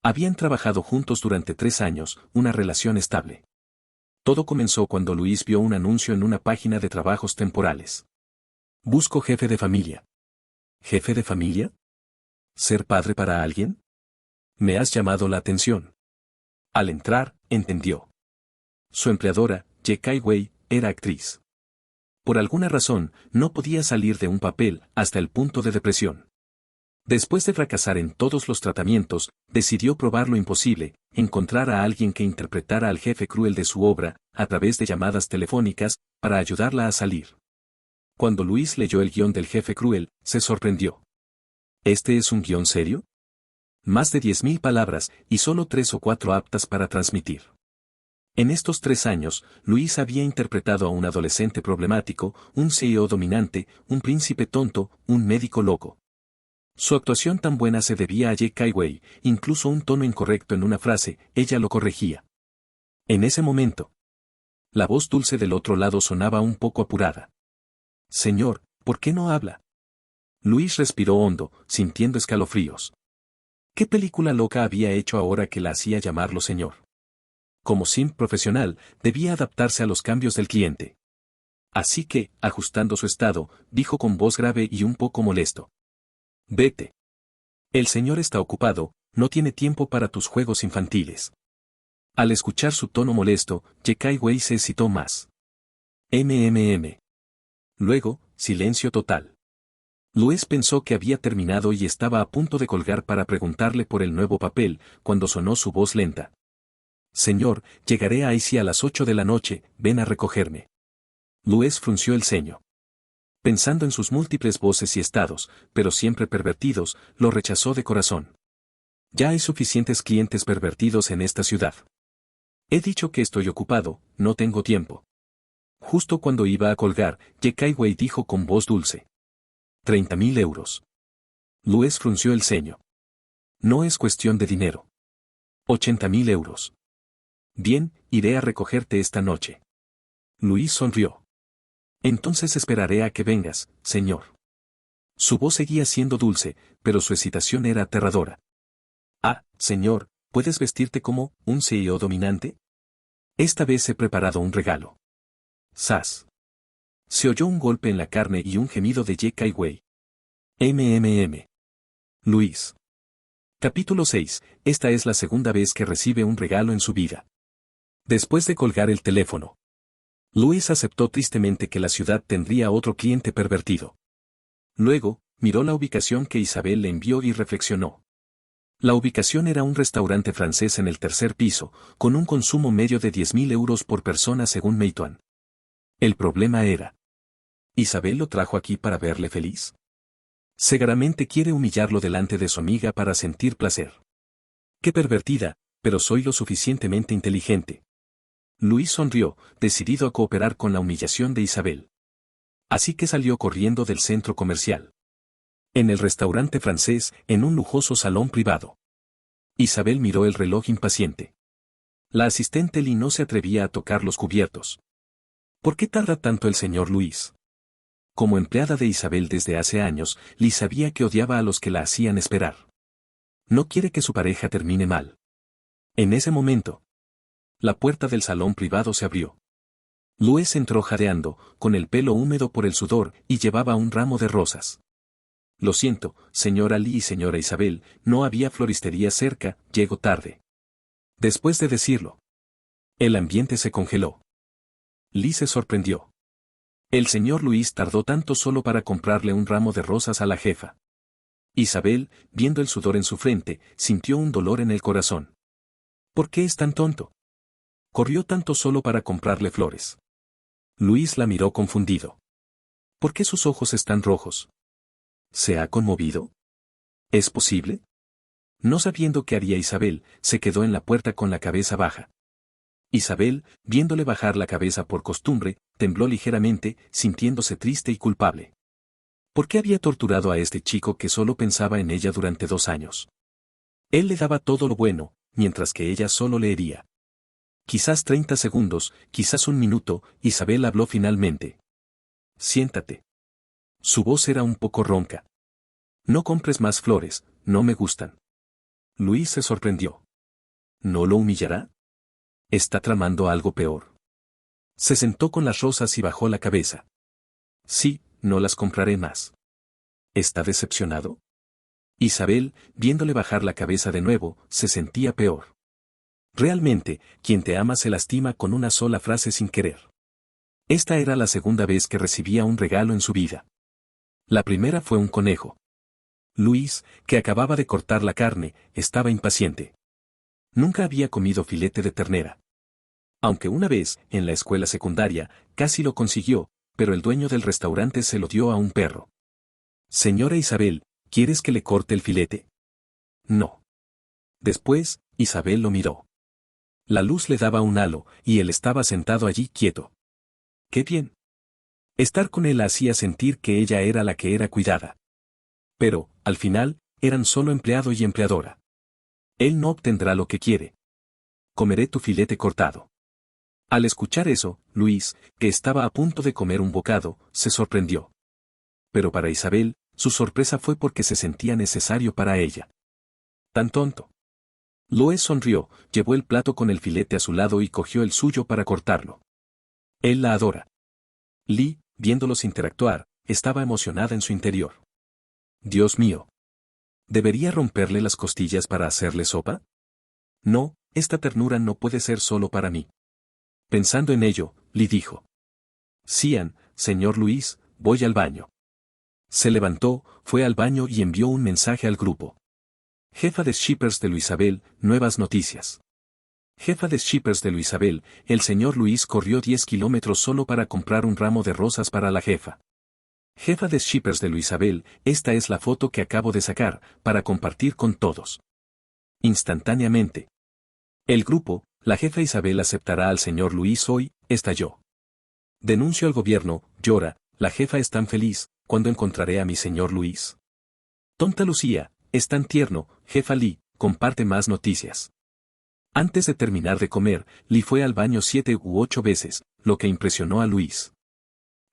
Habían trabajado juntos durante 3 años, una relación estable. Todo comenzó cuando Luis vio un anuncio en una página de trabajos temporales. Busco jefe de familia. ¿Jefe de familia? ¿Ser padre para alguien? Me has llamado la atención. Al entrar, entendió. Su empleadora, Ye Kai-wei, era actriz. Por alguna razón, no podía salir de un papel, hasta el punto de depresión. Después de fracasar en todos los tratamientos, decidió probar lo imposible, encontrar a alguien que interpretara al jefe cruel de su obra, a través de llamadas telefónicas, para ayudarla a salir. Cuando Luis leyó el guión del jefe cruel, se sorprendió. ¿Este es un guión serio? Más de 10.000 palabras, y solo 3 o 4 aptas para transmitir. En estos 3 años, Luis había interpretado a un adolescente problemático, un CEO dominante, un príncipe tonto, un médico loco. Su actuación tan buena se debía a Ye Kai-wei, incluso un tono incorrecto en una frase, ella lo corregía. En ese momento, la voz dulce del otro lado sonaba un poco apurada. Señor, ¿por qué no habla? Luis respiró hondo, sintiendo escalofríos. ¿Qué película loca había hecho ahora que la hacía llamarlo señor? Como simp profesional, debía adaptarse a los cambios del cliente. Así que, ajustando su estado, dijo con voz grave y un poco molesto. Vete. El señor está ocupado, no tiene tiempo para tus juegos infantiles. Al escuchar su tono molesto, Ye Kai-wei se excitó más. Luego, silencio total. Luis pensó que había terminado y estaba a punto de colgar para preguntarle por el nuevo papel, cuando sonó su voz lenta. Señor, llegaré a IC a las 8 de la noche, ven a recogerme. Luis frunció el ceño. Pensando en sus múltiples voces y estados, pero siempre pervertidos, lo rechazó de corazón. Ya hay suficientes clientes pervertidos en esta ciudad. He dicho que estoy ocupado, no tengo tiempo. Justo cuando iba a colgar, Ye Kai-wei dijo con voz dulce. 30.000 euros. Luis frunció el ceño. No es cuestión de dinero. 80.000 euros. Bien, iré a recogerte esta noche. Luis sonrió. Entonces esperaré a que vengas, señor. Su voz seguía siendo dulce, pero su excitación era aterradora. Ah, señor, ¿puedes vestirte como un CEO dominante? Esta vez he preparado un regalo. ¡Sas! Se oyó un golpe en la carne y un gemido de Ye Kai-wei. MMM. Luis. Capítulo 6. Esta es la segunda vez que recibe un regalo en su vida. Después de colgar el teléfono, Luis aceptó tristemente que la ciudad tendría otro cliente pervertido. Luego, miró la ubicación que Isabel le envió y reflexionó. La ubicación era un restaurante francés en el tercer piso, con un consumo medio de 10.000 euros por persona según Meituan. El problema era: ¿Isabel lo trajo aquí para verle feliz? Seguramente quiere humillarlo delante de su amiga para sentir placer. ¡Qué pervertida! Pero soy lo suficientemente inteligente. Luis sonrió, decidido a cooperar con la humillación de Isabel. Así que salió corriendo del centro comercial. En el restaurante francés, en un lujoso salón privado. Isabel miró el reloj impaciente. La asistente Lee no se atrevía a tocar los cubiertos. ¿Por qué tarda tanto el señor Luis? Como empleada de Isabel desde hace años, Lee sabía que odiaba a los que la hacían esperar. No quiere que su pareja termine mal. En ese momento, la puerta del salón privado se abrió. Luis entró jadeando, con el pelo húmedo por el sudor, y llevaba un ramo de rosas. Lo siento, señora Lee y señora Isabel, no había floristería cerca, llego tarde. Después de decirlo, el ambiente se congeló. Lee se sorprendió. El señor Luis tardó tanto solo para comprarle un ramo de rosas a la jefa. Isabel, viendo el sudor en su frente, sintió un dolor en el corazón. ¿Por qué es tan tonto? Corrió tanto solo para comprarle flores. Luis la miró confundido. ¿Por qué sus ojos están rojos? ¿Se ha conmovido? ¿Es posible? No sabiendo qué haría Isabel, se quedó en la puerta con la cabeza baja. Isabel, viéndole bajar la cabeza por costumbre, tembló ligeramente, sintiéndose triste y culpable. ¿Por qué había torturado a este chico que solo pensaba en ella durante 2 años? Él le daba todo lo bueno, mientras que ella solo le hería. Quizás 30 segundos, quizás 1 minuto, Isabel habló finalmente. Siéntate. Su voz era un poco ronca. No compres más flores, no me gustan. Luis se sorprendió. ¿No lo humillará? ¿Está tramando algo peor? Se sentó con las rosas y bajó la cabeza. Sí, no las compraré más. ¿Está decepcionado? Isabel, viéndole bajar la cabeza de nuevo, se sentía peor. Realmente, quien te ama se lastima con una sola frase sin querer. Esta era la segunda vez que recibía un regalo en su vida. La primera fue un conejo. Luis, que acababa de cortar la carne, estaba impaciente. Nunca había comido filete de ternera. Aunque una vez, en la escuela secundaria, casi lo consiguió, pero el dueño del restaurante se lo dio a un perro. Señora Isabel, ¿quieres que le corte el filete? No. Después, Isabel lo miró. La luz le daba un halo, y él estaba sentado allí quieto. ¡Qué bien! Estar con él la hacía sentir que ella era la que era cuidada. Pero, al final, eran solo empleado y empleadora. Él no obtendrá lo que quiere. Comeré tu filete cortado. Al escuchar eso, Luis, que estaba a punto de comer un bocado, se sorprendió. Pero para Isabel, su sorpresa fue porque se sentía necesario para ella. Tan tonto. Luis sonrió, llevó el plato con el filete a su lado y cogió el suyo para cortarlo. Él la adora. Lee, viéndolos interactuar, estaba emocionada en su interior. Dios mío. ¿Debería romperle las costillas para hacerle sopa? No, esta ternura no puede ser solo para mí. Pensando en ello, Lee dijo. Sian, señor Luis, voy al baño. Se levantó, fue al baño y envió un mensaje al grupo. Jefa de shippers de Luisabel, nuevas noticias. Jefa de shippers de Luisabel, el señor Luis corrió 10 kilómetros solo para comprar un ramo de rosas para la jefa. Jefa de shippers de Luisabel, esta es la foto que acabo de sacar, para compartir con todos. Instantáneamente. El grupo, la jefa Isabel aceptará al señor Luis hoy, estalló. Denuncio al gobierno, llora, la jefa es tan feliz, ¿cuándo encontraré a mi señor Luis? Tonta Lucía, es tan tierno, jefa Lee, comparte más noticias. Antes de terminar de comer, Lee fue al baño 7 u 8 veces, lo que impresionó a Luis.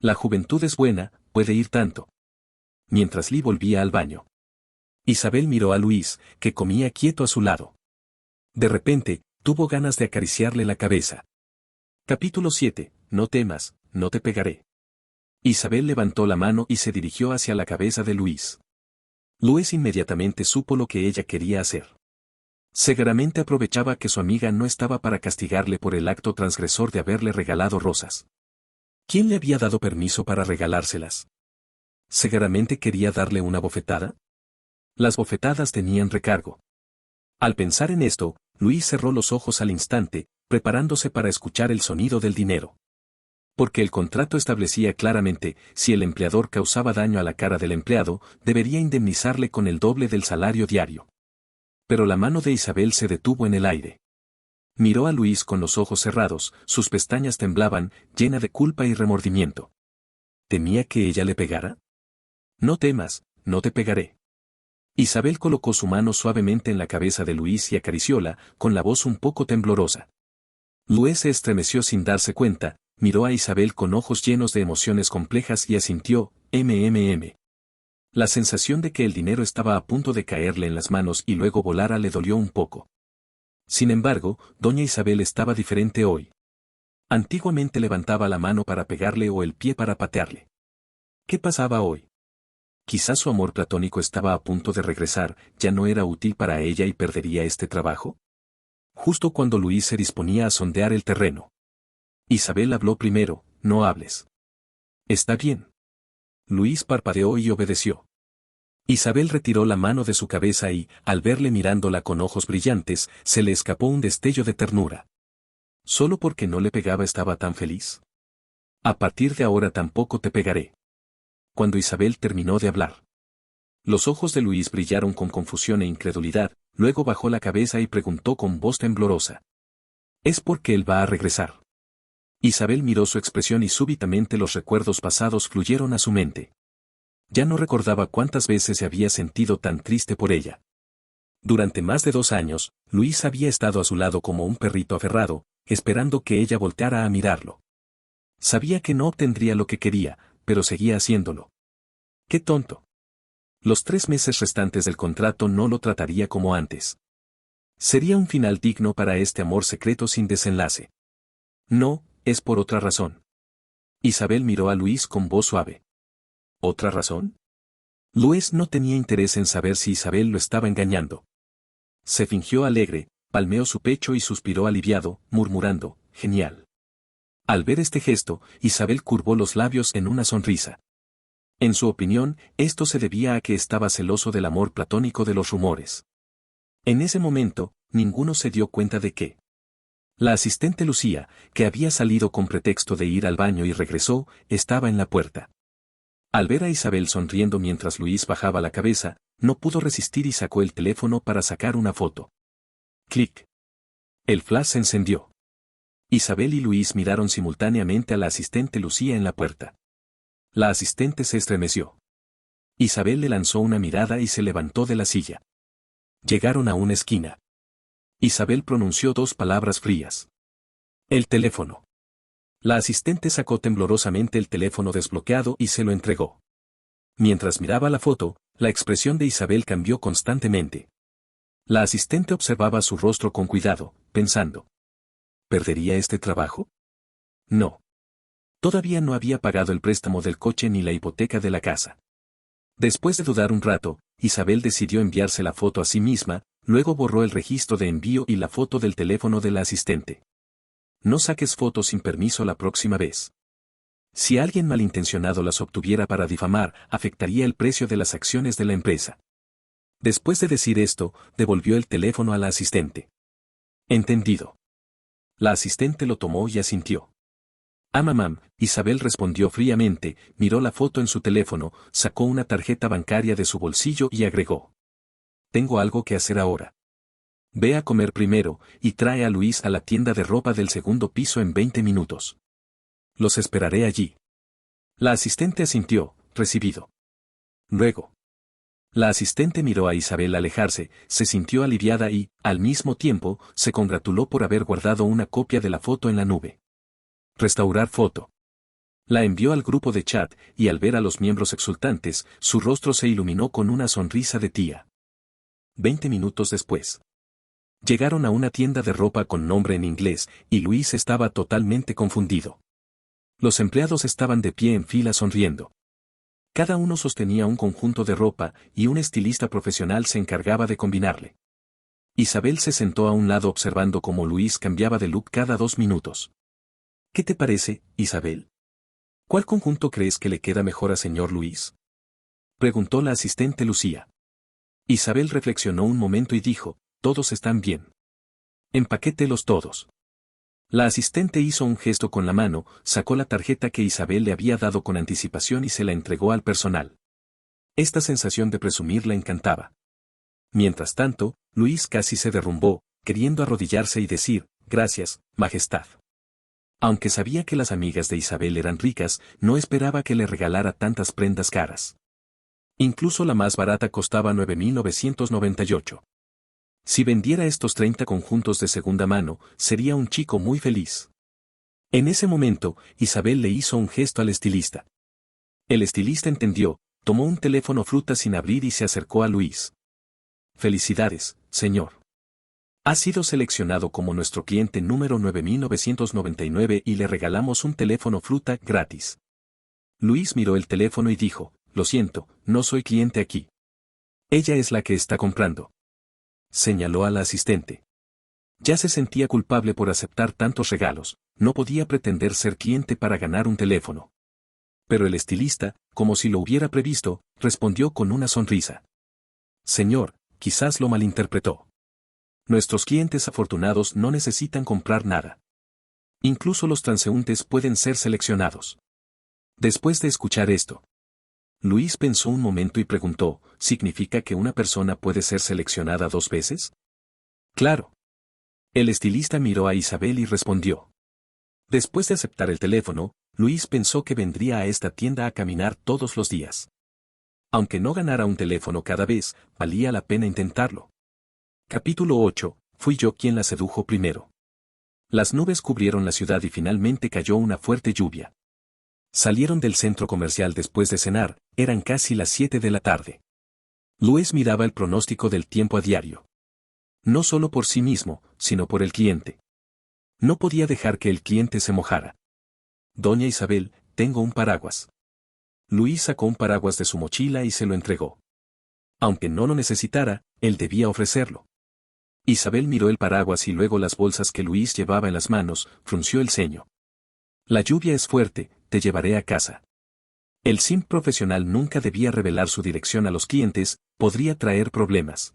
La juventud es buena, puede ir tanto. Mientras Lee volvía al baño, Isabel miró a Luis, que comía quieto a su lado. De repente, tuvo ganas de acariciarle la cabeza. Capítulo 7. No temas, no te pegaré. Isabel levantó la mano y se dirigió hacia la cabeza de Luis. Luis inmediatamente supo lo que ella quería hacer. Seguramente aprovechaba que su amiga no estaba para castigarle por el acto transgresor de haberle regalado rosas. ¿Quién le había dado permiso para regalárselas? ¿Seguramente quería darle una bofetada? Las bofetadas tenían recargo. Al pensar en esto, Luis cerró los ojos al instante, preparándose para escuchar el sonido del dinero. Porque el contrato establecía claramente, si el empleador causaba daño a la cara del empleado, debería indemnizarle con el doble del salario diario. Pero la mano de Isabel se detuvo en el aire. Miró a Luis con los ojos cerrados, sus pestañas temblaban, llena de culpa y remordimiento. ¿Temía que ella le pegara? No temas, no te pegaré. Isabel colocó su mano suavemente en la cabeza de Luis y acaricióla, con la voz un poco temblorosa. Luis se estremeció sin darse cuenta, miró a Isabel con ojos llenos de emociones complejas y asintió, mmm. La sensación de que el dinero estaba a punto de caerle en las manos y luego volara le dolió un poco. Sin embargo, doña Isabel estaba diferente hoy. Antiguamente levantaba la mano para pegarle o el pie para patearle. ¿Qué pasaba hoy? Quizás su amor platónico estaba a punto de regresar, ya no era útil para ella y perdería este trabajo. Justo cuando Luis se disponía a sondear el terreno. Isabel habló primero, no hables. Está bien. Luis parpadeó y obedeció. Isabel retiró la mano de su cabeza y, al verle mirándola con ojos brillantes, se le escapó un destello de ternura. ¿Solo porque no le pegaba estaba tan feliz? A partir de ahora tampoco te pegaré. Cuando Isabel terminó de hablar, los ojos de Luis brillaron con confusión e incredulidad, luego bajó la cabeza y preguntó con voz temblorosa. ¿Es porque él va a regresar? Isabel miró su expresión y súbitamente los recuerdos pasados fluyeron a su mente. Ya no recordaba cuántas veces se había sentido tan triste por ella. Durante más de 2 años, Luis había estado a su lado como un perrito aferrado, esperando que ella volteara a mirarlo. Sabía que no obtendría lo que quería, pero seguía haciéndolo. ¡Qué tonto! Los 3 meses restantes del contrato no lo trataría como antes. Sería un final digno para este amor secreto sin desenlace. No, es por otra razón. Isabel miró a Luis con voz suave. ¿Otra razón? Luis no tenía interés en saber si Isabel lo estaba engañando. Se fingió alegre, palmeó su pecho y suspiró aliviado, murmurando, genial. Al ver este gesto, Isabel curvó los labios en una sonrisa. En su opinión, esto se debía a que estaba celoso del amor platónico de los rumores. En ese momento, ninguno se dio cuenta de que la asistente Lucía, que había salido con pretexto de ir al baño y regresó, estaba en la puerta. Al ver a Isabel sonriendo mientras Luis bajaba la cabeza, no pudo resistir y sacó el teléfono para sacar una foto. Clic. El flash se encendió. Isabel y Luis miraron simultáneamente a la asistente Lucía en la puerta. La asistente se estremeció. Isabel le lanzó una mirada y se levantó de la silla. Llegaron a una esquina. Isabel pronunció 2 palabras frías. El teléfono. La asistente sacó temblorosamente el teléfono desbloqueado y se lo entregó. Mientras miraba la foto, la expresión de Isabel cambió constantemente. La asistente observaba su rostro con cuidado, pensando. ¿Perdería este trabajo? No. Todavía no había pagado el préstamo del coche ni la hipoteca de la casa. Después de dudar un rato, Isabel decidió enviarse la foto a sí misma, luego borró el registro de envío y la foto del teléfono de la asistente. No saques fotos sin permiso la próxima vez. Si alguien malintencionado las obtuviera para difamar, afectaría el precio de las acciones de la empresa. Después de decir esto, devolvió el teléfono a la asistente. Entendido. La asistente lo tomó y asintió. Mamam, Isabel respondió fríamente, miró la foto en su teléfono, sacó una tarjeta bancaria de su bolsillo y agregó. Tengo algo que hacer ahora. Ve a comer primero, y trae a Luis a la tienda de ropa del 2º piso en 20 minutos. Los esperaré allí. La asistente asintió, recibido. Luego. La asistente miró a Isabel alejarse, se sintió aliviada y, al mismo tiempo, se congratuló por haber guardado una copia de la foto en la nube. Restaurar foto. La envió al grupo de chat, y al ver a los miembros exultantes, su rostro se iluminó con una sonrisa de tía. 20 minutos después. Llegaron a una tienda de ropa con nombre en inglés, y Luis estaba totalmente confundido. Los empleados estaban de pie en fila sonriendo. Cada uno sostenía un conjunto de ropa, y un estilista profesional se encargaba de combinarle. Isabel se sentó a un lado observando cómo Luis cambiaba de look cada 2 minutos. ¿Qué te parece, Isabel? ¿Cuál conjunto crees que le queda mejor a señor Luis? Preguntó la asistente Lucía. Isabel reflexionó un momento y dijo, todos están bien. Empaquételos todos. La asistente hizo un gesto con la mano, sacó la tarjeta que Isabel le había dado con anticipación y se la entregó al personal. Esta sensación de presumir la encantaba. Mientras tanto, Luis casi se derrumbó, queriendo arrodillarse y decir, gracias, Majestad. Aunque sabía que las amigas de Isabel eran ricas, no esperaba que le regalara tantas prendas caras. Incluso la más barata costaba 9.998. Si vendiera estos 30 conjuntos de segunda mano, sería un chico muy feliz. En ese momento, Isabel le hizo un gesto al estilista. El estilista entendió, tomó un teléfono fruta sin abrir y se acercó a Luis. Felicidades, señor. Ha sido seleccionado como nuestro cliente número 9999 y le regalamos un teléfono fruta gratis. Luis miró el teléfono y dijo, lo siento, no soy cliente aquí. Ella es la que está comprando. Señaló a la asistente. Ya se sentía culpable por aceptar tantos regalos, no podía pretender ser cliente para ganar un teléfono. Pero el estilista, como si lo hubiera previsto, respondió con una sonrisa. Señor, quizás lo malinterpretó. Nuestros clientes afortunados no necesitan comprar nada. Incluso los transeúntes pueden ser seleccionados. Después de escuchar esto, Luis pensó un momento y preguntó, ¿significa que una persona puede ser seleccionada 2 veces? Claro. El estilista miró a Isabel y respondió. Después de aceptar el teléfono, Luis pensó que vendría a esta tienda a caminar todos los días. Aunque no ganara un teléfono cada vez, valía la pena intentarlo. Capítulo 8. Fui yo quien la sedujo primero. Las nubes cubrieron la ciudad y finalmente cayó una fuerte lluvia. Salieron del centro comercial después de cenar, eran casi las 7 de la tarde. Luis miraba el pronóstico del tiempo a diario. No solo por sí mismo, sino por el cliente. No podía dejar que el cliente se mojara. Doña Isabel, tengo un paraguas. Luis sacó un paraguas de su mochila y se lo entregó. Aunque no lo necesitara, él debía ofrecerlo. Isabel miró el paraguas y luego las bolsas que Luis llevaba en las manos, frunció el ceño. La lluvia es fuerte, te llevaré a casa. El simp profesional nunca debía revelar su dirección a los clientes, podría traer problemas.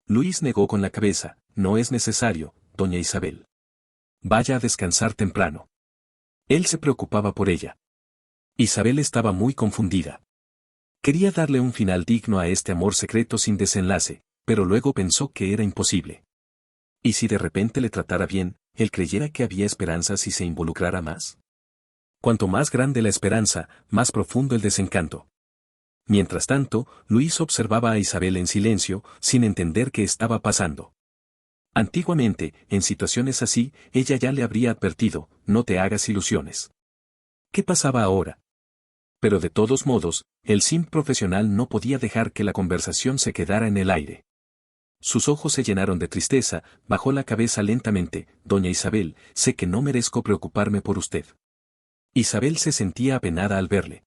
Luis negó con la cabeza, no es necesario, doña Isabel. Vaya a descansar temprano. Él se preocupaba por ella. Isabel estaba muy confundida. Quería darle un final digno a este amor secreto sin desenlace, pero luego pensó que era imposible. ¿Y si de repente le tratara bien, él creyera que había esperanzas y se involucrara más? Cuanto más grande la esperanza, más profundo el desencanto. Mientras tanto, Luis observaba a Isabel en silencio, sin entender qué estaba pasando. Antiguamente, en situaciones así, ella ya le habría advertido, no te hagas ilusiones. ¿Qué pasaba ahora? Pero de todos modos, el simp profesional no podía dejar que la conversación se quedara en el aire. Sus ojos se llenaron de tristeza, bajó la cabeza lentamente, doña Isabel, sé que no merezco preocuparme por usted. Isabel se sentía apenada al verle.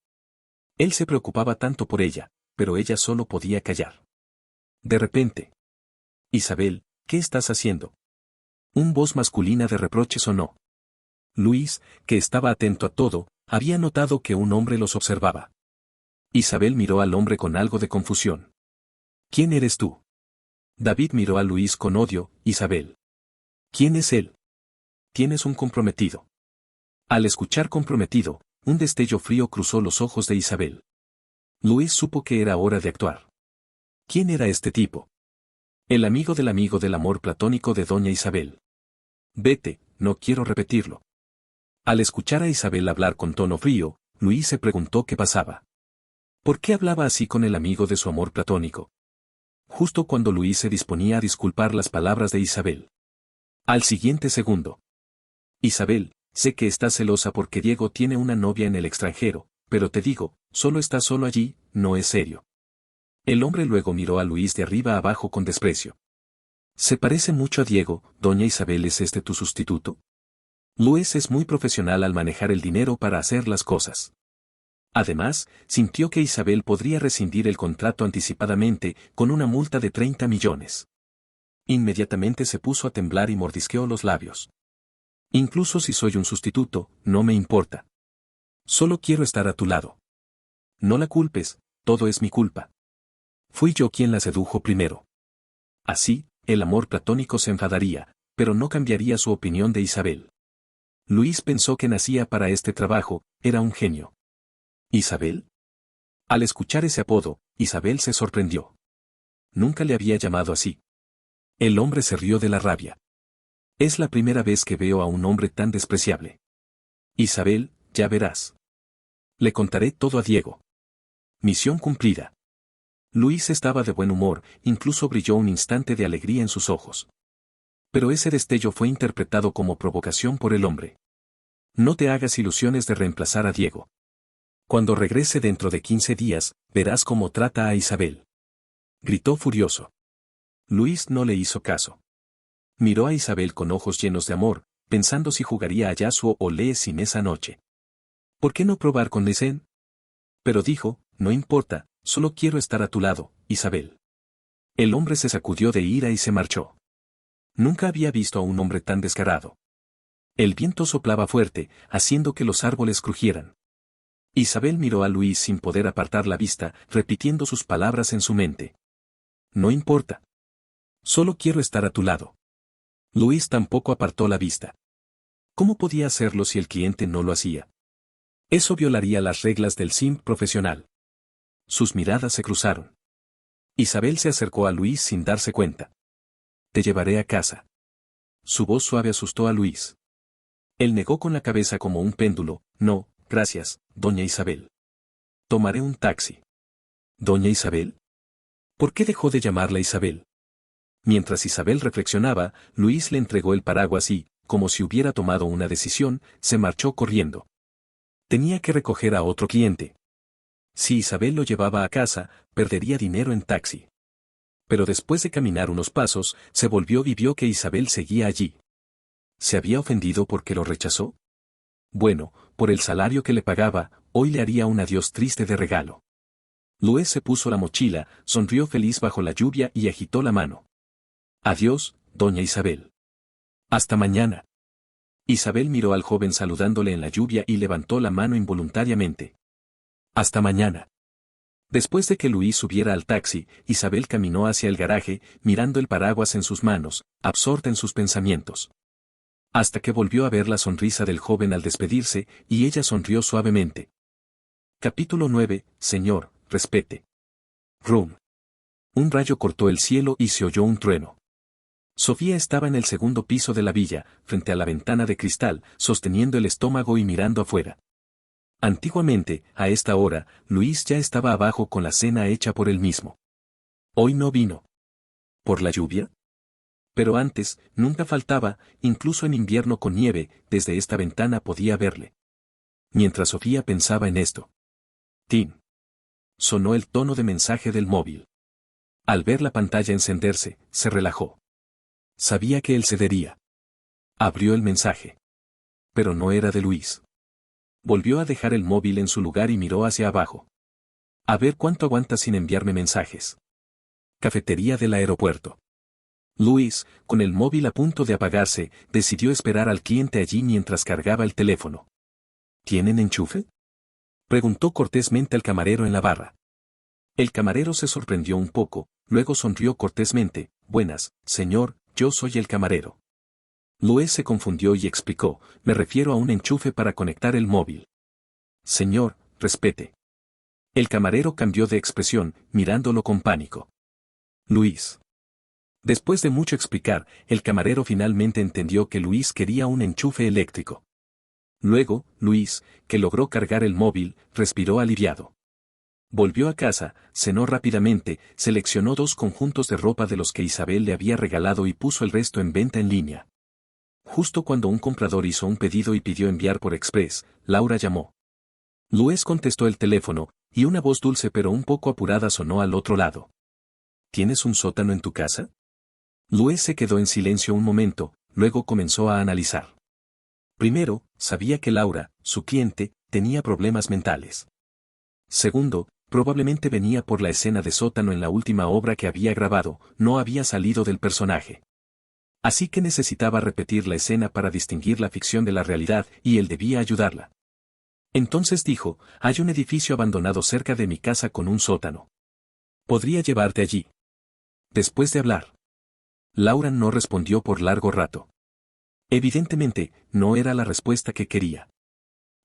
Él se preocupaba tanto por ella, pero ella solo podía callar. De repente. Isabel, ¿qué estás haciendo? Un voz masculina de reproche sonó. Luis, que estaba atento a todo, había notado que un hombre los observaba. Isabel miró al hombre con algo de confusión. ¿Quién eres tú? David miró a Luis con odio, Isabel. ¿Quién es él? Tienes un comprometido. Al escuchar comprometido, un destello frío cruzó los ojos de Isabel. Luis supo que era hora de actuar. ¿Quién era este tipo? El amigo del amor platónico de doña Isabel. Vete, no quiero repetirlo. Al escuchar a Isabel hablar con tono frío, Luis se preguntó qué pasaba. ¿Por qué hablaba así con el amigo de su amor platónico? Justo cuando Luis se disponía a disculpar las palabras de Isabel. Al siguiente segundo. Isabel, sé que estás celosa porque Diego tiene una novia en el extranjero, pero te digo, solo está solo allí, no es serio. El hombre luego miró a Luis de arriba a abajo con desprecio. Se parece mucho a Diego, doña Isabel, ¿es este tu sustituto? Luis es muy profesional al manejar el dinero para hacer las cosas. Además, sintió que Isabel podría rescindir el contrato anticipadamente con una multa de 30 millones. Inmediatamente se puso a temblar y mordisqueó los labios. Incluso si soy un sustituto, no me importa. Solo quiero estar a tu lado. No la culpes, todo es mi culpa. Fui yo quien la sedujo primero. Así, el amor platónico se enfadaría, pero no cambiaría su opinión de Isabel. Luis pensó que nacía para este trabajo, era un genio. ¿Isabel? Al escuchar ese apodo, Isabel se sorprendió. Nunca le había llamado así. El hombre se rió de la rabia. Es la primera vez que veo a un hombre tan despreciable. Isabel, ya verás. Le contaré todo a Diego. Misión cumplida. Luis estaba de buen humor, incluso brilló un instante de alegría en sus ojos. Pero ese destello fue interpretado como provocación por el hombre. No te hagas ilusiones de reemplazar a Diego. Cuando regrese dentro de 15 días, verás cómo trata a Isabel. Gritó furioso. Luis no le hizo caso. Miró a Isabel con ojos llenos de amor, pensando si jugaría a Yasuo o Leesin esa noche. ¿Por qué no probar con Leesin? Pero dijo, no importa, solo quiero estar a tu lado, Isabel. El hombre se sacudió de ira y se marchó. Nunca había visto a un hombre tan descarado. El viento soplaba fuerte, haciendo que los árboles crujieran. Isabel miró a Luis sin poder apartar la vista, repitiendo sus palabras en su mente. No importa. Solo quiero estar a tu lado. Luis tampoco apartó la vista. ¿Cómo podía hacerlo si el cliente no lo hacía? Eso violaría las reglas del simp profesional. Sus miradas se cruzaron. Isabel se acercó a Luis sin darse cuenta. Te llevaré a casa. Su voz suave asustó a Luis. Él negó con la cabeza como un péndulo, no, gracias, doña Isabel. Tomaré un taxi. ¿Doña Isabel? ¿Por qué dejó de llamarla Isabel? Mientras Isabel reflexionaba, Luis le entregó el paraguas y, como si hubiera tomado una decisión, se marchó corriendo. Tenía que recoger a otro cliente. Si Isabel lo llevaba a casa, perdería dinero en taxi. Pero después de caminar unos pasos, se volvió y vio que Isabel seguía allí. ¿Se había ofendido porque lo rechazó? Bueno, por el salario que le pagaba, hoy le haría un adiós triste de regalo. Luis se puso la mochila, sonrió feliz bajo la lluvia y agitó la mano. Adiós, doña Isabel. Hasta mañana. Isabel miró al joven saludándole en la lluvia y levantó la mano involuntariamente. Hasta mañana. Después de que Luis subiera al taxi, Isabel caminó hacia el garaje, mirando el paraguas en sus manos, absorta en sus pensamientos. Hasta que volvió a ver la sonrisa del joven al despedirse, y ella sonrió suavemente. Capítulo 9, Señor, respete. Rum. Un rayo cortó el cielo y se oyó un trueno. Sofía estaba en el segundo piso de la villa, frente a la ventana de cristal, sosteniendo el estómago y mirando afuera. Antiguamente, a esta hora, Luis ya estaba abajo con la cena hecha por él mismo. Hoy no vino. ¿Por la lluvia? Pero antes, nunca faltaba, incluso en invierno con nieve, desde esta ventana podía verle. Mientras Sofía pensaba en esto. ¡Tin! Sonó el tono de mensaje del móvil. Al ver la pantalla encenderse, se relajó. Sabía que él cedería. Abrió el mensaje. Pero no era de Luis. Volvió a dejar el móvil en su lugar y miró hacia abajo. A ver cuánto aguanta sin enviarme mensajes. Cafetería del aeropuerto. Luis, con el móvil a punto de apagarse, decidió esperar al cliente allí mientras cargaba el teléfono. ¿Tienen enchufe? Preguntó cortésmente al camarero en la barra. El camarero se sorprendió un poco, luego sonrió cortésmente. Buenas, señor, yo soy el camarero. Luis se confundió y explicó, me refiero a un enchufe para conectar el móvil. Señor, respete. El camarero cambió de expresión, mirándolo con pánico. Luis. Después de mucho explicar, el camarero finalmente entendió que Luis quería un enchufe eléctrico. Luego, Luis, que logró cargar el móvil, respiró aliviado. Volvió a casa, cenó rápidamente, seleccionó 2 conjuntos de ropa de los que Isabel le había regalado y puso el resto en venta en línea. Justo cuando un comprador hizo un pedido y pidió enviar por express, Laura llamó. Luis contestó el teléfono, y una voz dulce pero un poco apurada sonó al otro lado. ¿Tienes un sótano en tu casa? Luis se quedó en silencio un momento, luego comenzó a analizar. Primero, sabía que Laura, su cliente, tenía problemas mentales. Segundo, probablemente venía por la escena de sótano en la última obra que había grabado, no había salido del personaje. Así que necesitaba repetir la escena para distinguir la ficción de la realidad, y él debía ayudarla. Entonces dijo, hay un edificio abandonado cerca de mi casa con un sótano. ¿Podría llevarte allí? Después de hablar. Laura no respondió por largo rato. Evidentemente, no era la respuesta que quería.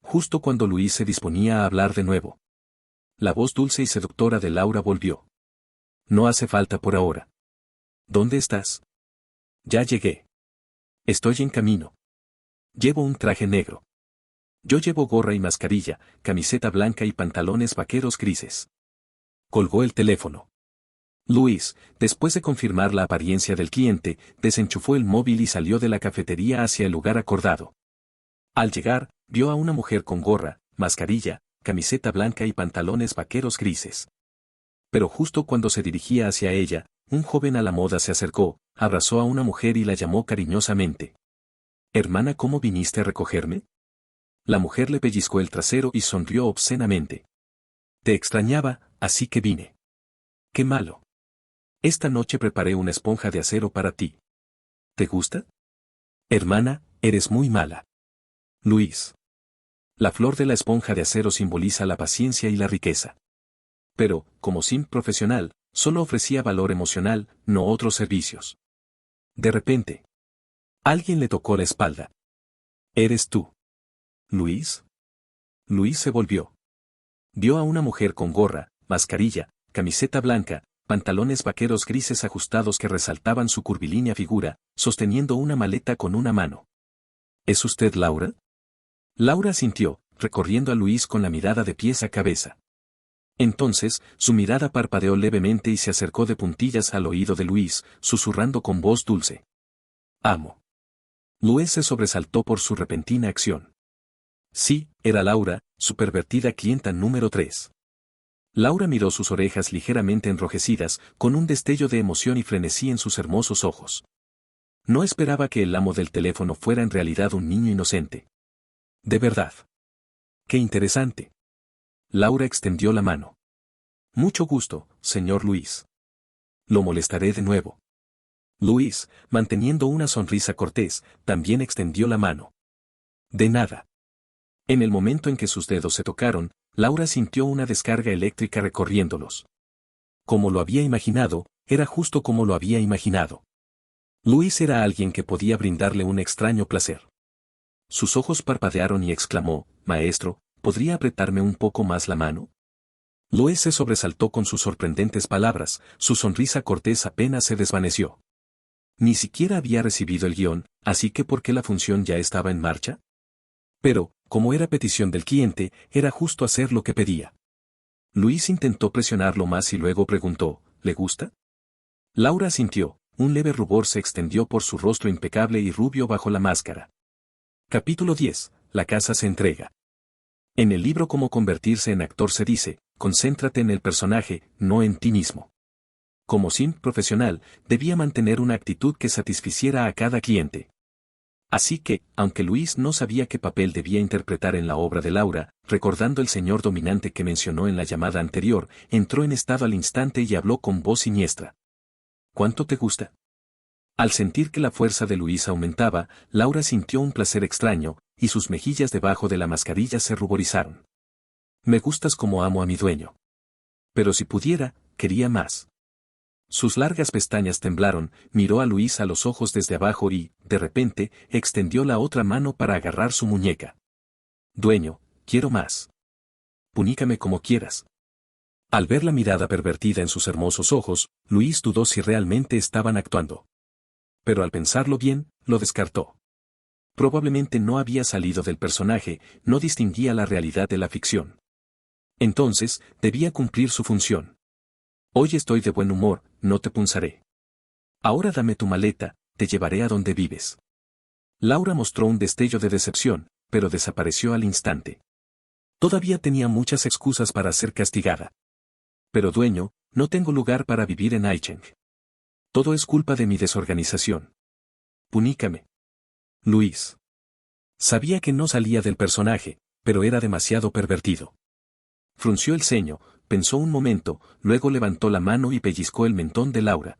Justo cuando Luis se disponía a hablar de nuevo. La voz dulce y seductora de Laura volvió. No hace falta por ahora. ¿Dónde estás? Ya llegué. Estoy en camino. Llevo un traje negro. Yo llevo gorra y mascarilla, camiseta blanca y pantalones vaqueros grises. Colgó el teléfono. Luis, después de confirmar la apariencia del cliente, desenchufó el móvil y salió de la cafetería hacia el lugar acordado. Al llegar, vio a una mujer con gorra, mascarilla, camiseta blanca y pantalones vaqueros grises. Pero justo cuando se dirigía hacia ella, un joven a la moda se acercó, abrazó a una mujer y la llamó cariñosamente. «Hermana, ¿cómo viniste a recogerme?» La mujer le pellizcó el trasero y sonrió obscenamente. «Te extrañaba, así que vine». «Qué malo. Esta noche preparé una esponja de acero para ti. ¿Te gusta?» «Hermana, eres muy mala». Luis. La flor de la esponja de acero simboliza la paciencia y la riqueza. Pero, como simp profesional, solo ofrecía valor emocional, no otros servicios. De repente, alguien le tocó la espalda. ¿Eres tú, Luis? Luis se volvió. Vio a una mujer con gorra, mascarilla, camiseta blanca, pantalones vaqueros grises ajustados que resaltaban su curvilínea figura, sosteniendo una maleta con una mano. ¿Es usted Laura? Laura asintió, recorriendo a Luis con la mirada de pies a cabeza. Entonces, su mirada parpadeó levemente y se acercó de puntillas al oído de Luis, susurrando con voz dulce. «Amo». Luis se sobresaltó por su repentina acción. Sí, era Laura, su pervertida clienta número 3. Laura miró sus orejas ligeramente enrojecidas, con un destello de emoción y frenesí en sus hermosos ojos. No esperaba que el amo del teléfono fuera en realidad un niño inocente. De verdad. Qué interesante. Laura extendió la mano. Mucho gusto, señor Luis. Lo molestaré de nuevo. Luis, manteniendo una sonrisa cortés, también extendió la mano. De nada. En el momento en que sus dedos se tocaron, Laura sintió una descarga eléctrica recorriéndolos. Como lo había imaginado, era justo como lo había imaginado. Luis era alguien que podía brindarle un extraño placer. Sus ojos parpadearon y exclamó, «Maestro, ¿podría apretarme un poco más la mano?» Luis se sobresaltó con sus sorprendentes palabras, su sonrisa cortés apenas se desvaneció. Ni siquiera había recibido el guión, así que ¿por qué la función ya estaba en marcha? Pero, como era petición del cliente, era justo hacer lo que pedía. Luis intentó presionarlo más y luego preguntó, ¿le gusta? Laura asintió, un leve rubor se extendió por su rostro impecable y rubio bajo la máscara. Capítulo 10. La casa se entrega. En el libro Cómo convertirse en actor se dice, concéntrate en el personaje, no en ti mismo. Como simp profesional, debía mantener una actitud que satisficiera a cada cliente. Así que, aunque Luis no sabía qué papel debía interpretar en la obra de Laura, recordando el señor dominante que mencionó en la llamada anterior, entró en estado al instante y habló con voz siniestra. ¿Cuánto te gusta? Al sentir que la fuerza de Luis aumentaba, Laura sintió un placer extraño, y sus mejillas debajo de la mascarilla se ruborizaron. Me gustas como amo a mi dueño. Pero si pudiera, quería más. Sus largas pestañas temblaron, miró a Luis a los ojos desde abajo y, de repente, extendió la otra mano para agarrar su muñeca. Dueño, quiero más. Punícame como quieras. Al ver la mirada pervertida en sus hermosos ojos, Luis dudó si realmente estaban actuando. Pero al pensarlo bien, lo descartó. Probablemente no había salido del personaje, no distinguía la realidad de la ficción. Entonces, debía cumplir su función. Hoy estoy de buen humor, no te punzaré. Ahora dame tu maleta, te llevaré a donde vives. Laura mostró un destello de decepción, pero desapareció al instante. Todavía tenía muchas excusas para ser castigada. Pero dueño, no tengo lugar para vivir en Aicheng. Todo es culpa de mi desorganización. Punícame. Luis. Sabía que no salía del personaje, pero era demasiado pervertido. Frunció el ceño, pensó un momento, luego levantó la mano y pellizcó el mentón de Laura.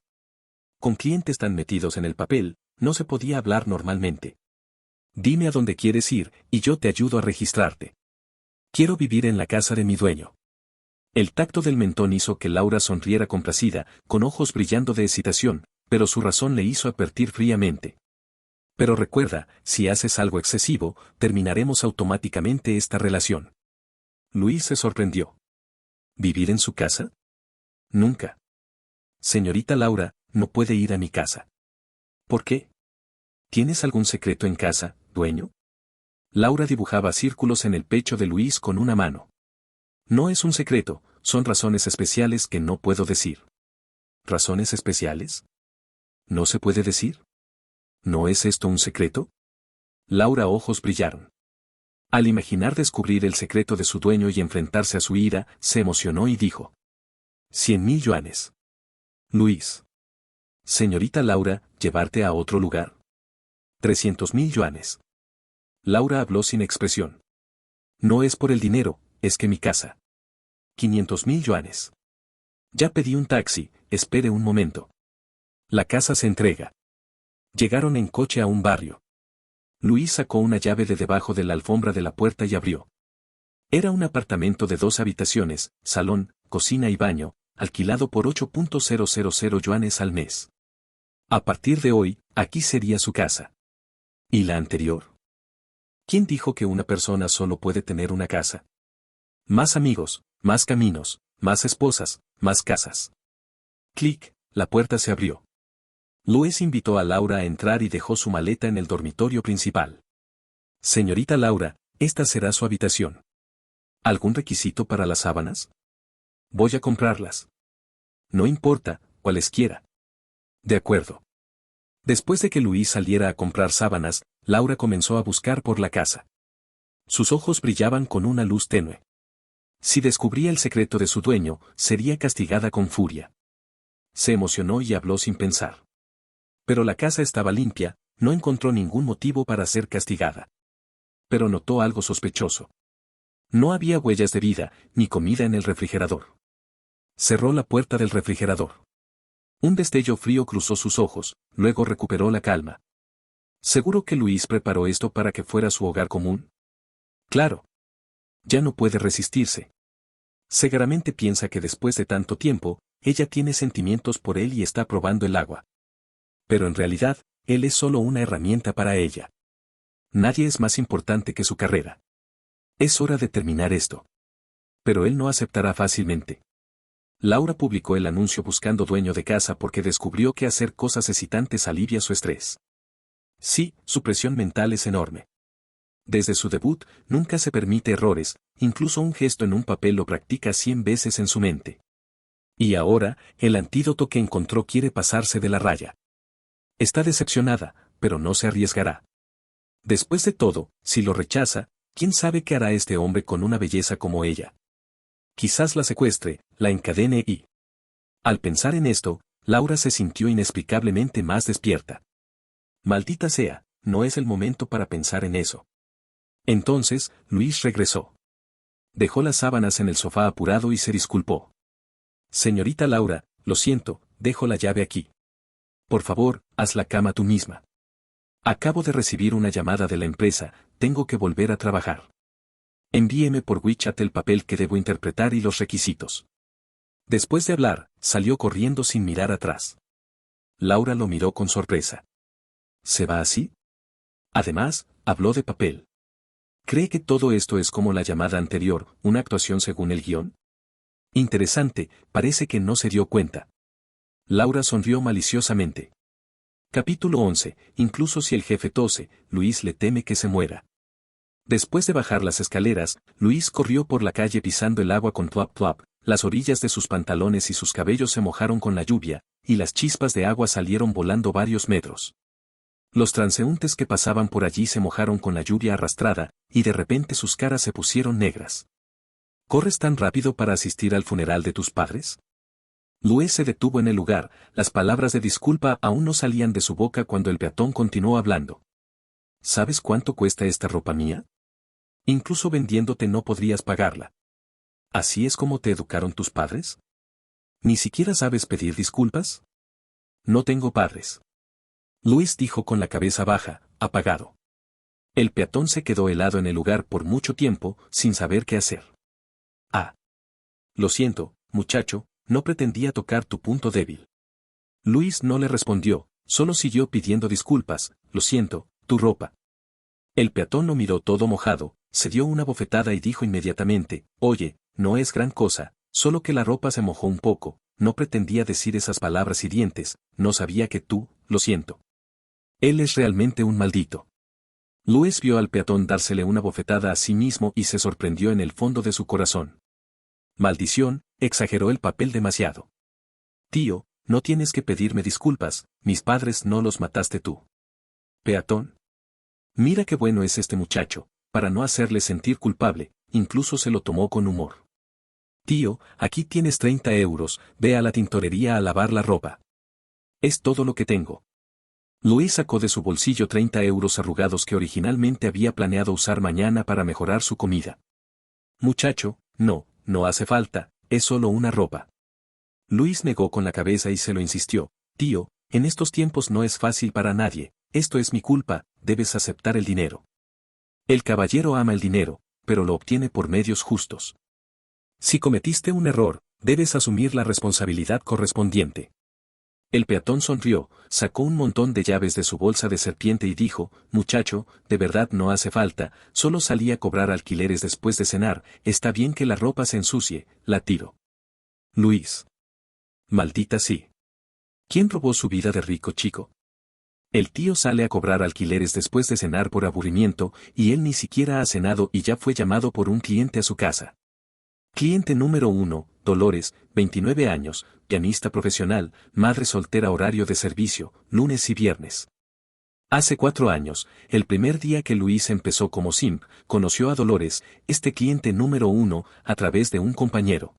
Con clientes tan metidos en el papel, no se podía hablar normalmente. Dime a dónde quieres ir, y yo te ayudo a registrarte. Quiero vivir en la casa de mi dueño. El tacto del mentón hizo que Laura sonriera complacida, con ojos brillando de excitación, pero su razón le hizo advertir fríamente. Pero recuerda, si haces algo excesivo, terminaremos automáticamente esta relación. Luis se sorprendió. ¿Vivir en su casa? Nunca. Señorita Laura, no puede ir a mi casa. ¿Por qué? ¿Tienes algún secreto en casa, dueño? Laura dibujaba círculos en el pecho de Luis con una mano. No es un secreto, son razones especiales que no puedo decir. ¿Razones especiales? ¿No se puede decir? ¿No es esto un secreto? Laura ojos brillaron. Al imaginar descubrir el secreto de su dueño y enfrentarse a su ira, se emocionó y dijo. 100.000 yuanes. Luis. Señorita Laura, ¿llevarte a otro lugar? 300.000 yuanes. Laura habló sin expresión. No es por el dinero, es que mi casa. 500.000 yuanes. Ya pedí un taxi, espere un momento. La casa se entrega. Llegaron en coche a un barrio. Luis sacó una llave de debajo de la alfombra de la puerta y abrió. Era un apartamento de 2 habitaciones, salón, cocina y baño, alquilado por 8.000 yuanes al mes. A partir de hoy, aquí sería su casa. ¿Y la anterior? ¿Quién dijo que una persona solo puede tener una casa? Más amigos, más caminos, más esposas, más casas. Clic, la puerta se abrió. Luis invitó a Laura a entrar y dejó su maleta en el dormitorio principal. Señorita Laura, esta será su habitación. ¿Algún requisito para las sábanas? Voy a comprarlas. No importa, cualesquiera. De acuerdo. Después de que Luis saliera a comprar sábanas, Laura comenzó a buscar por la casa. Sus ojos brillaban con una luz tenue. Si descubría el secreto de su dueño, sería castigada con furia. Se emocionó y habló sin pensar. Pero la casa estaba limpia, no encontró ningún motivo para ser castigada. Pero notó algo sospechoso. No había huellas de vida, ni comida en el refrigerador. Cerró la puerta del refrigerador. Un destello frío cruzó sus ojos, luego recuperó la calma. ¿Seguro que Luis preparó esto para que fuera su hogar común? Claro. Ya no puede resistirse. Seguramente piensa que después de tanto tiempo, ella tiene sentimientos por él y está probando el agua. Pero en realidad, él es solo una herramienta para ella. Nadie es más importante que su carrera. Es hora de terminar esto. Pero él no aceptará fácilmente. Laura publicó el anuncio buscando dueño de casa porque descubrió que hacer cosas excitantes alivia su estrés. Sí, su presión mental es enorme. Desde su debut, nunca se permite errores, incluso un gesto en un papel lo practica 100 veces en su mente. Y ahora, el antídoto que encontró quiere pasarse de la raya. Está decepcionada, pero no se arriesgará. Después de todo, si lo rechaza, ¿quién sabe qué hará este hombre con una belleza como ella? Quizás la secuestre, la encadene y... Al pensar en esto, Laura se sintió inexplicablemente más despierta. Maldita sea, no es el momento para pensar en eso. Entonces, Luis regresó. Dejó las sábanas en el sofá apurado y se disculpó. Señorita Laura, lo siento, dejo la llave aquí. Por favor, haz la cama tú misma. Acabo de recibir una llamada de la empresa, tengo que volver a trabajar. Envíeme por WeChat el papel que debo interpretar y los requisitos. Después de hablar, salió corriendo sin mirar atrás. Laura lo miró con sorpresa. ¿Se va así? Además, habló de papel. ¿Cree que todo esto es como la llamada anterior, una actuación según el guión? Interesante, parece que no se dio cuenta. Laura sonrió maliciosamente. Capítulo 11. Incluso si el jefe tose, Luis le teme que se muera. Después de bajar las escaleras, Luis corrió por la calle pisando el agua con tuap tuap, las orillas de sus pantalones y sus cabellos se mojaron con la lluvia, y las chispas de agua salieron volando varios metros. Los transeúntes que pasaban por allí se mojaron con la lluvia arrastrada, y de repente sus caras se pusieron negras. ¿Corres tan rápido para asistir al funeral de tus padres? Luis se detuvo en el lugar, las palabras de disculpa aún no salían de su boca cuando el peatón continuó hablando. ¿Sabes cuánto cuesta esta ropa mía? Incluso vendiéndote no podrías pagarla. ¿Así es como te educaron tus padres? ¿Ni siquiera sabes pedir disculpas? No tengo padres. Luis dijo con la cabeza baja, apagado. El peatón se quedó helado en el lugar por mucho tiempo, sin saber qué hacer. Ah. Lo siento, muchacho, no pretendía tocar tu punto débil. Luis no le respondió, solo siguió pidiendo disculpas, lo siento, tu ropa. El peatón lo miró todo mojado, se dio una bofetada y dijo inmediatamente, oye, no es gran cosa, solo que la ropa se mojó un poco, no pretendía decir esas palabras hirientes, no sabía que tú, lo siento. Él es realmente un maldito. Luis vio al peatón dársele una bofetada a sí mismo y se sorprendió en el fondo de su corazón. Maldición, exageró el papel demasiado. Tío, no tienes que pedirme disculpas, mis padres no los mataste tú. Peatón. Mira qué bueno es este muchacho, para no hacerle sentir culpable, incluso se lo tomó con humor. Tío, aquí tienes 30 euros, ve a la tintorería a lavar la ropa. Es todo lo que tengo. Luis sacó de su bolsillo 30 euros arrugados que originalmente había planeado usar mañana para mejorar su comida. Muchacho, no hace falta, es solo una ropa. Luis negó con la cabeza y se lo insistió, tío, en estos tiempos no es fácil para nadie, esto es mi culpa, debes aceptar el dinero. El caballero ama el dinero, pero lo obtiene por medios justos. Si cometiste un error, debes asumir la responsabilidad correspondiente. El peatón sonrió, sacó un montón de llaves de su bolsa de serpiente y dijo, muchacho, de verdad no hace falta, solo salí a cobrar alquileres después de cenar, está bien que la ropa se ensucie, la tiro. Luis. Maldita sí. ¿Quién robó su vida de rico chico? El tío sale a cobrar alquileres después de cenar por aburrimiento, y él ni siquiera ha cenado y ya fue llamado por un cliente a su casa. Cliente número 1, Dolores, 29 años, pianista profesional, madre soltera horario de servicio, lunes y viernes. Hace 4 años, el primer día que Luis empezó como simp, conoció a Dolores, este cliente número 1, a través de un compañero.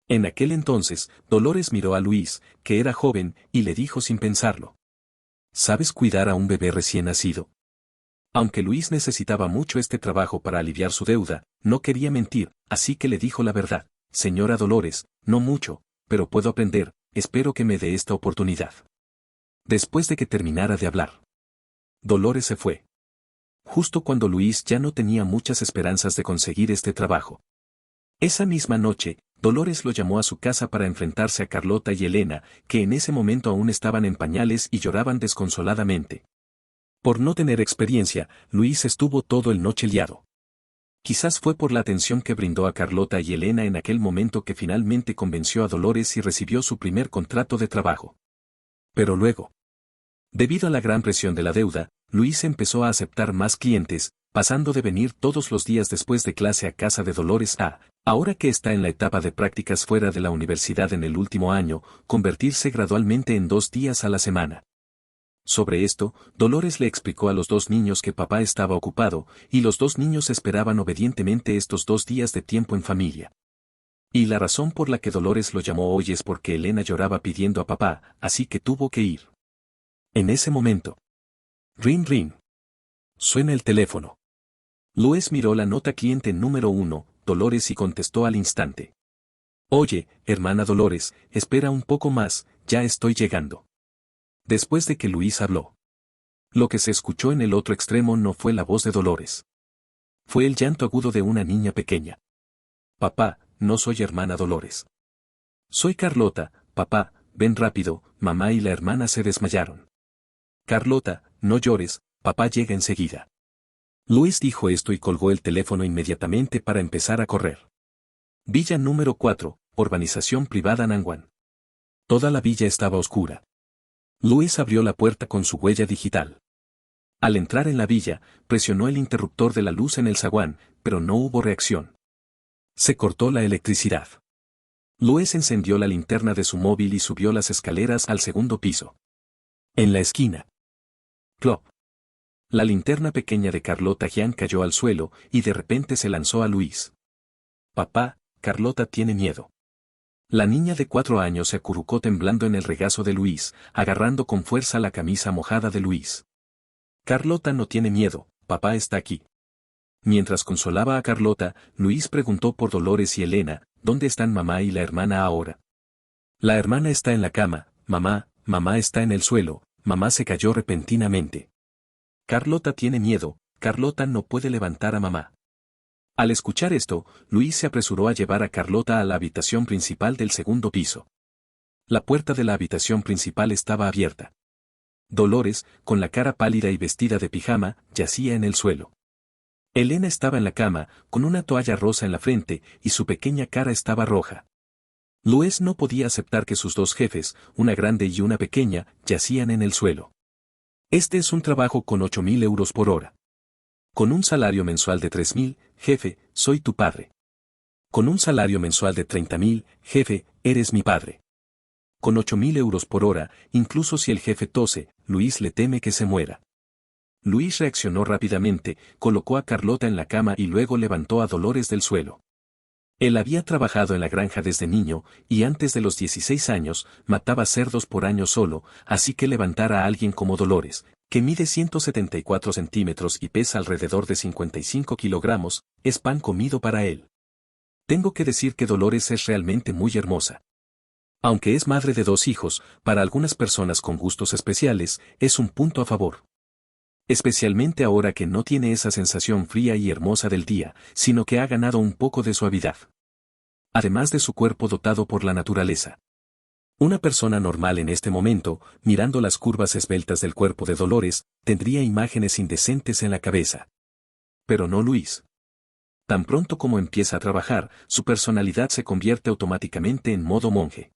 En aquel entonces, Dolores miró a Luis, que era joven, y le dijo sin pensarlo. ¿Sabes cuidar a un bebé recién nacido? Aunque Luis necesitaba mucho este trabajo para aliviar su deuda, no quería mentir, así que le dijo la verdad, señora Dolores, no mucho, pero puedo aprender, espero que me dé esta oportunidad. Después de que terminara de hablar, Dolores se fue. Justo cuando Luis ya no tenía muchas esperanzas de conseguir este trabajo. Esa misma noche, Dolores lo llamó a su casa para enfrentarse a Carlota y Elena, que en ese momento aún estaban en pañales y lloraban desconsoladamente. Por no tener experiencia, Luis estuvo todo el noche liado. Quizás fue por la atención que brindó a Carlota y Elena en aquel momento que finalmente convenció a Dolores y recibió su primer contrato de trabajo. Pero luego, debido a la gran presión de la deuda, Luis empezó a aceptar más clientes, pasando de venir todos los días después de clase a casa de Dolores a, ahora que está en la etapa de prácticas fuera de la universidad en el último año, convertirse gradualmente en 2 días a la semana. Sobre esto, Dolores le explicó a los 2 niños que papá estaba ocupado, y los 2 niños esperaban obedientemente estos 2 días de tiempo en familia. Y la razón por la que Dolores lo llamó hoy es porque Elena lloraba pidiendo a papá, así que tuvo que ir. En ese momento. Ring ring. Suena el teléfono. Luis miró la nota cliente número 1, Dolores y contestó al instante. Oye, hermana Dolores, espera un poco más, ya estoy llegando. Después de que Luis habló. Lo que se escuchó en el otro extremo no fue la voz de Dolores. Fue el llanto agudo de una niña pequeña. Papá, no soy hermana Dolores. Soy Carlota, papá, ven rápido, mamá y la hermana se desmayaron. Carlota, no llores, papá llega enseguida. Luis dijo esto y colgó el teléfono inmediatamente para empezar a correr. Villa número 4, urbanización privada Nanguan. Toda la villa estaba oscura. Luis abrió la puerta con su huella digital. Al entrar en la villa, presionó el interruptor de la luz en el zaguán, pero no hubo reacción. Se cortó la electricidad. Luis encendió la linterna de su móvil y subió las escaleras al segundo piso. En la esquina. Plop. La linterna pequeña de Carlota Jean cayó al suelo y de repente se lanzó a Luis. Papá, Carlota tiene miedo. La niña de 4 años se acurrucó temblando en el regazo de Luis, agarrando con fuerza la camisa mojada de Luis. Carlota no tiene miedo, papá está aquí. Mientras consolaba a Carlota, Luis preguntó por Dolores y Elena, ¿dónde están mamá y la hermana ahora? La hermana está en la cama, mamá está en el suelo, mamá se cayó repentinamente. Carlota tiene miedo, Carlota no puede levantar a mamá. Al escuchar esto, Luis se apresuró a llevar a Carlota a la habitación principal del segundo piso. La puerta de la habitación principal estaba abierta. Dolores, con la cara pálida y vestida de pijama, yacía en el suelo. Elena estaba en la cama, con una toalla rosa en la frente, y su pequeña cara estaba roja. Luis no podía aceptar que sus 2 jefes, una grande y una pequeña, yacían en el suelo. Este es un trabajo con 8.000 euros por hora. Con un salario mensual de 3.000, jefe, soy tu padre. Con un salario mensual de 30.000, jefe, eres mi padre. Con 8.000 euros por hora, incluso si el jefe tose, Luis le teme que se muera. Luis reaccionó rápidamente, colocó a Carlota en la cama y luego levantó a Dolores del suelo. Él había trabajado en la granja desde niño, y antes de los 16 años, mataba cerdos por año solo, así que levantar a alguien como Dolores, que mide 174 centímetros y pesa alrededor de 55 kilogramos, es pan comido para él. Tengo que decir que Dolores es realmente muy hermosa. Aunque es madre de 2 hijos, para algunas personas con gustos especiales, es un punto a favor. Especialmente ahora que no tiene esa sensación fría y hermosa del día, sino que ha ganado un poco de suavidad. Además de su cuerpo dotado por la naturaleza. Una persona normal en este momento, mirando las curvas esbeltas del cuerpo de Dolores, tendría imágenes indecentes en la cabeza. Pero no Luis. Tan pronto como empieza a trabajar, su personalidad se convierte automáticamente en modo monje.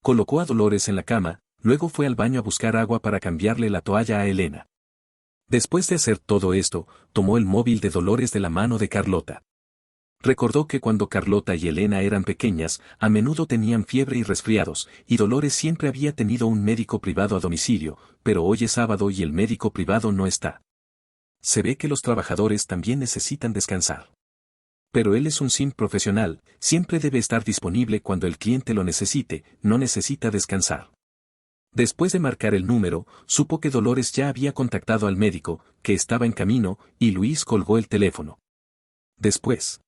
Colocó a Dolores en la cama, luego fue al baño a buscar agua para cambiarle la toalla a Elena. Después de hacer todo esto, tomó el móvil de Dolores de la mano de Carlota. Recordó que cuando Carlota y Elena eran pequeñas, a menudo tenían fiebre y resfriados, y Dolores siempre había tenido un médico privado a domicilio, pero hoy es sábado y el médico privado no está. Se ve que los trabajadores también necesitan descansar. Pero él es un SIM profesional, siempre debe estar disponible cuando el cliente lo necesite, no necesita descansar. Después de marcar el número, supo que Dolores ya había contactado al médico, que estaba en camino, y Luis colgó el teléfono. Después,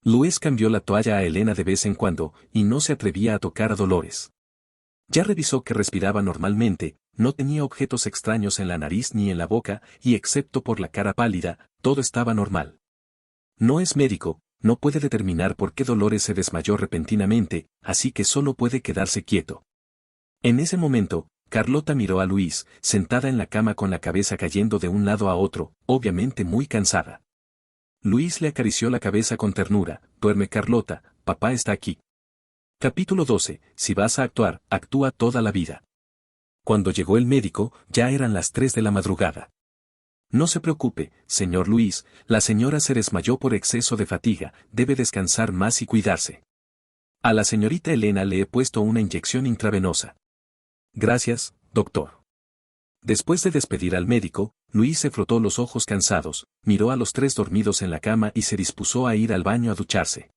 Luis cambió la toalla a Elena de vez en cuando, y no se atrevía a tocar a Dolores. Ya revisó que respiraba normalmente, no tenía objetos extraños en la nariz ni en la boca, y excepto por la cara pálida, todo estaba normal. No es médico, no puede determinar por qué Dolores se desmayó repentinamente, así que solo puede quedarse quieto. En ese momento, Carlota miró a Luis, sentada en la cama con la cabeza cayendo de un lado a otro, obviamente muy cansada. Luis le acarició la cabeza con ternura. Duerme Carlota, papá está aquí. Capítulo 12. Si vas a actuar, actúa toda la vida. Cuando llegó el médico, ya eran las 3 de la madrugada. No se preocupe, señor Luis, la señora se desmayó por exceso de fatiga, debe descansar más y cuidarse. A la señorita Elena le he puesto una inyección intravenosa. Gracias, doctor. Después de despedir al médico, Luis se frotó los ojos cansados, miró a los 3 dormidos en la cama y se dispuso a ir al baño a ducharse.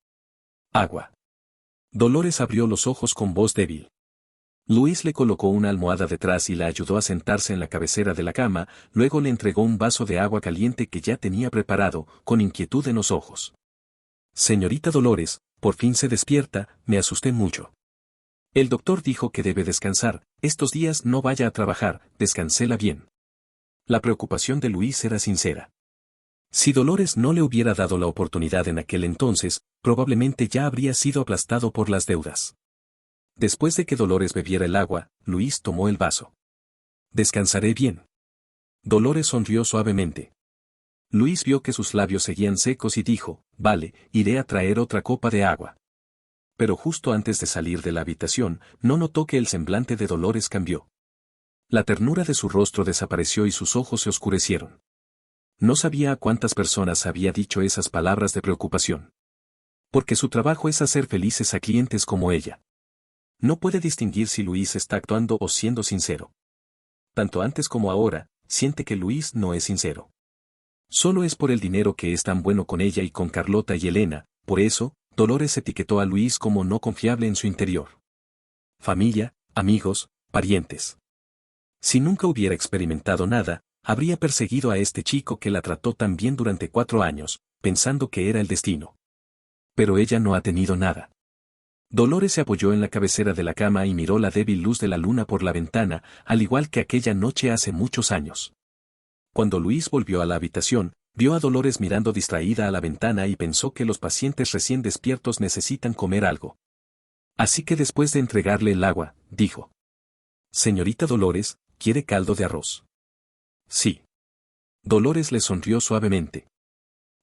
Agua. Dolores abrió los ojos con voz débil. Luis le colocó una almohada detrás y la ayudó a sentarse en la cabecera de la cama, luego le entregó un vaso de agua caliente que ya tenía preparado, con inquietud en los ojos. Señorita Dolores, por fin se despierta, me asusté mucho. El doctor dijo que debe descansar, estos días no vaya a trabajar, descansela bien. La preocupación de Luis era sincera. Si Dolores no le hubiera dado la oportunidad en aquel entonces, probablemente ya habría sido aplastado por las deudas. Después de que Dolores bebiera el agua, Luis tomó el vaso. Descansaré bien. Dolores sonrió suavemente. Luis vio que sus labios seguían secos y dijo, vale, iré a traer otra copa de agua. Pero justo antes de salir de la habitación, no notó que el semblante de Dolores cambió. La ternura de su rostro desapareció y sus ojos se oscurecieron. No sabía a cuántas personas había dicho esas palabras de preocupación. Porque su trabajo es hacer felices a clientes como ella. No puede distinguir si Luis está actuando o siendo sincero. Tanto antes como ahora, siente que Luis no es sincero. Solo es por el dinero que es tan bueno con ella y con Carlota y Elena, por eso, Dolores etiquetó a Luis como no confiable en su interior. Familia, amigos, parientes. Si nunca hubiera experimentado nada, habría perseguido a este chico que la trató tan bien durante 4 años, pensando que era el destino. Pero ella no ha tenido nada. Dolores se apoyó en la cabecera de la cama y miró la débil luz de la luna por la ventana, al igual que aquella noche hace muchos años. Cuando Luis volvió a la habitación, vio a Dolores mirando distraída a la ventana y pensó que los pacientes recién despiertos necesitan comer algo. Así que después de entregarle el agua, dijo: «Señorita Dolores, ¿quiere caldo de arroz?». «Sí». Dolores le sonrió suavemente.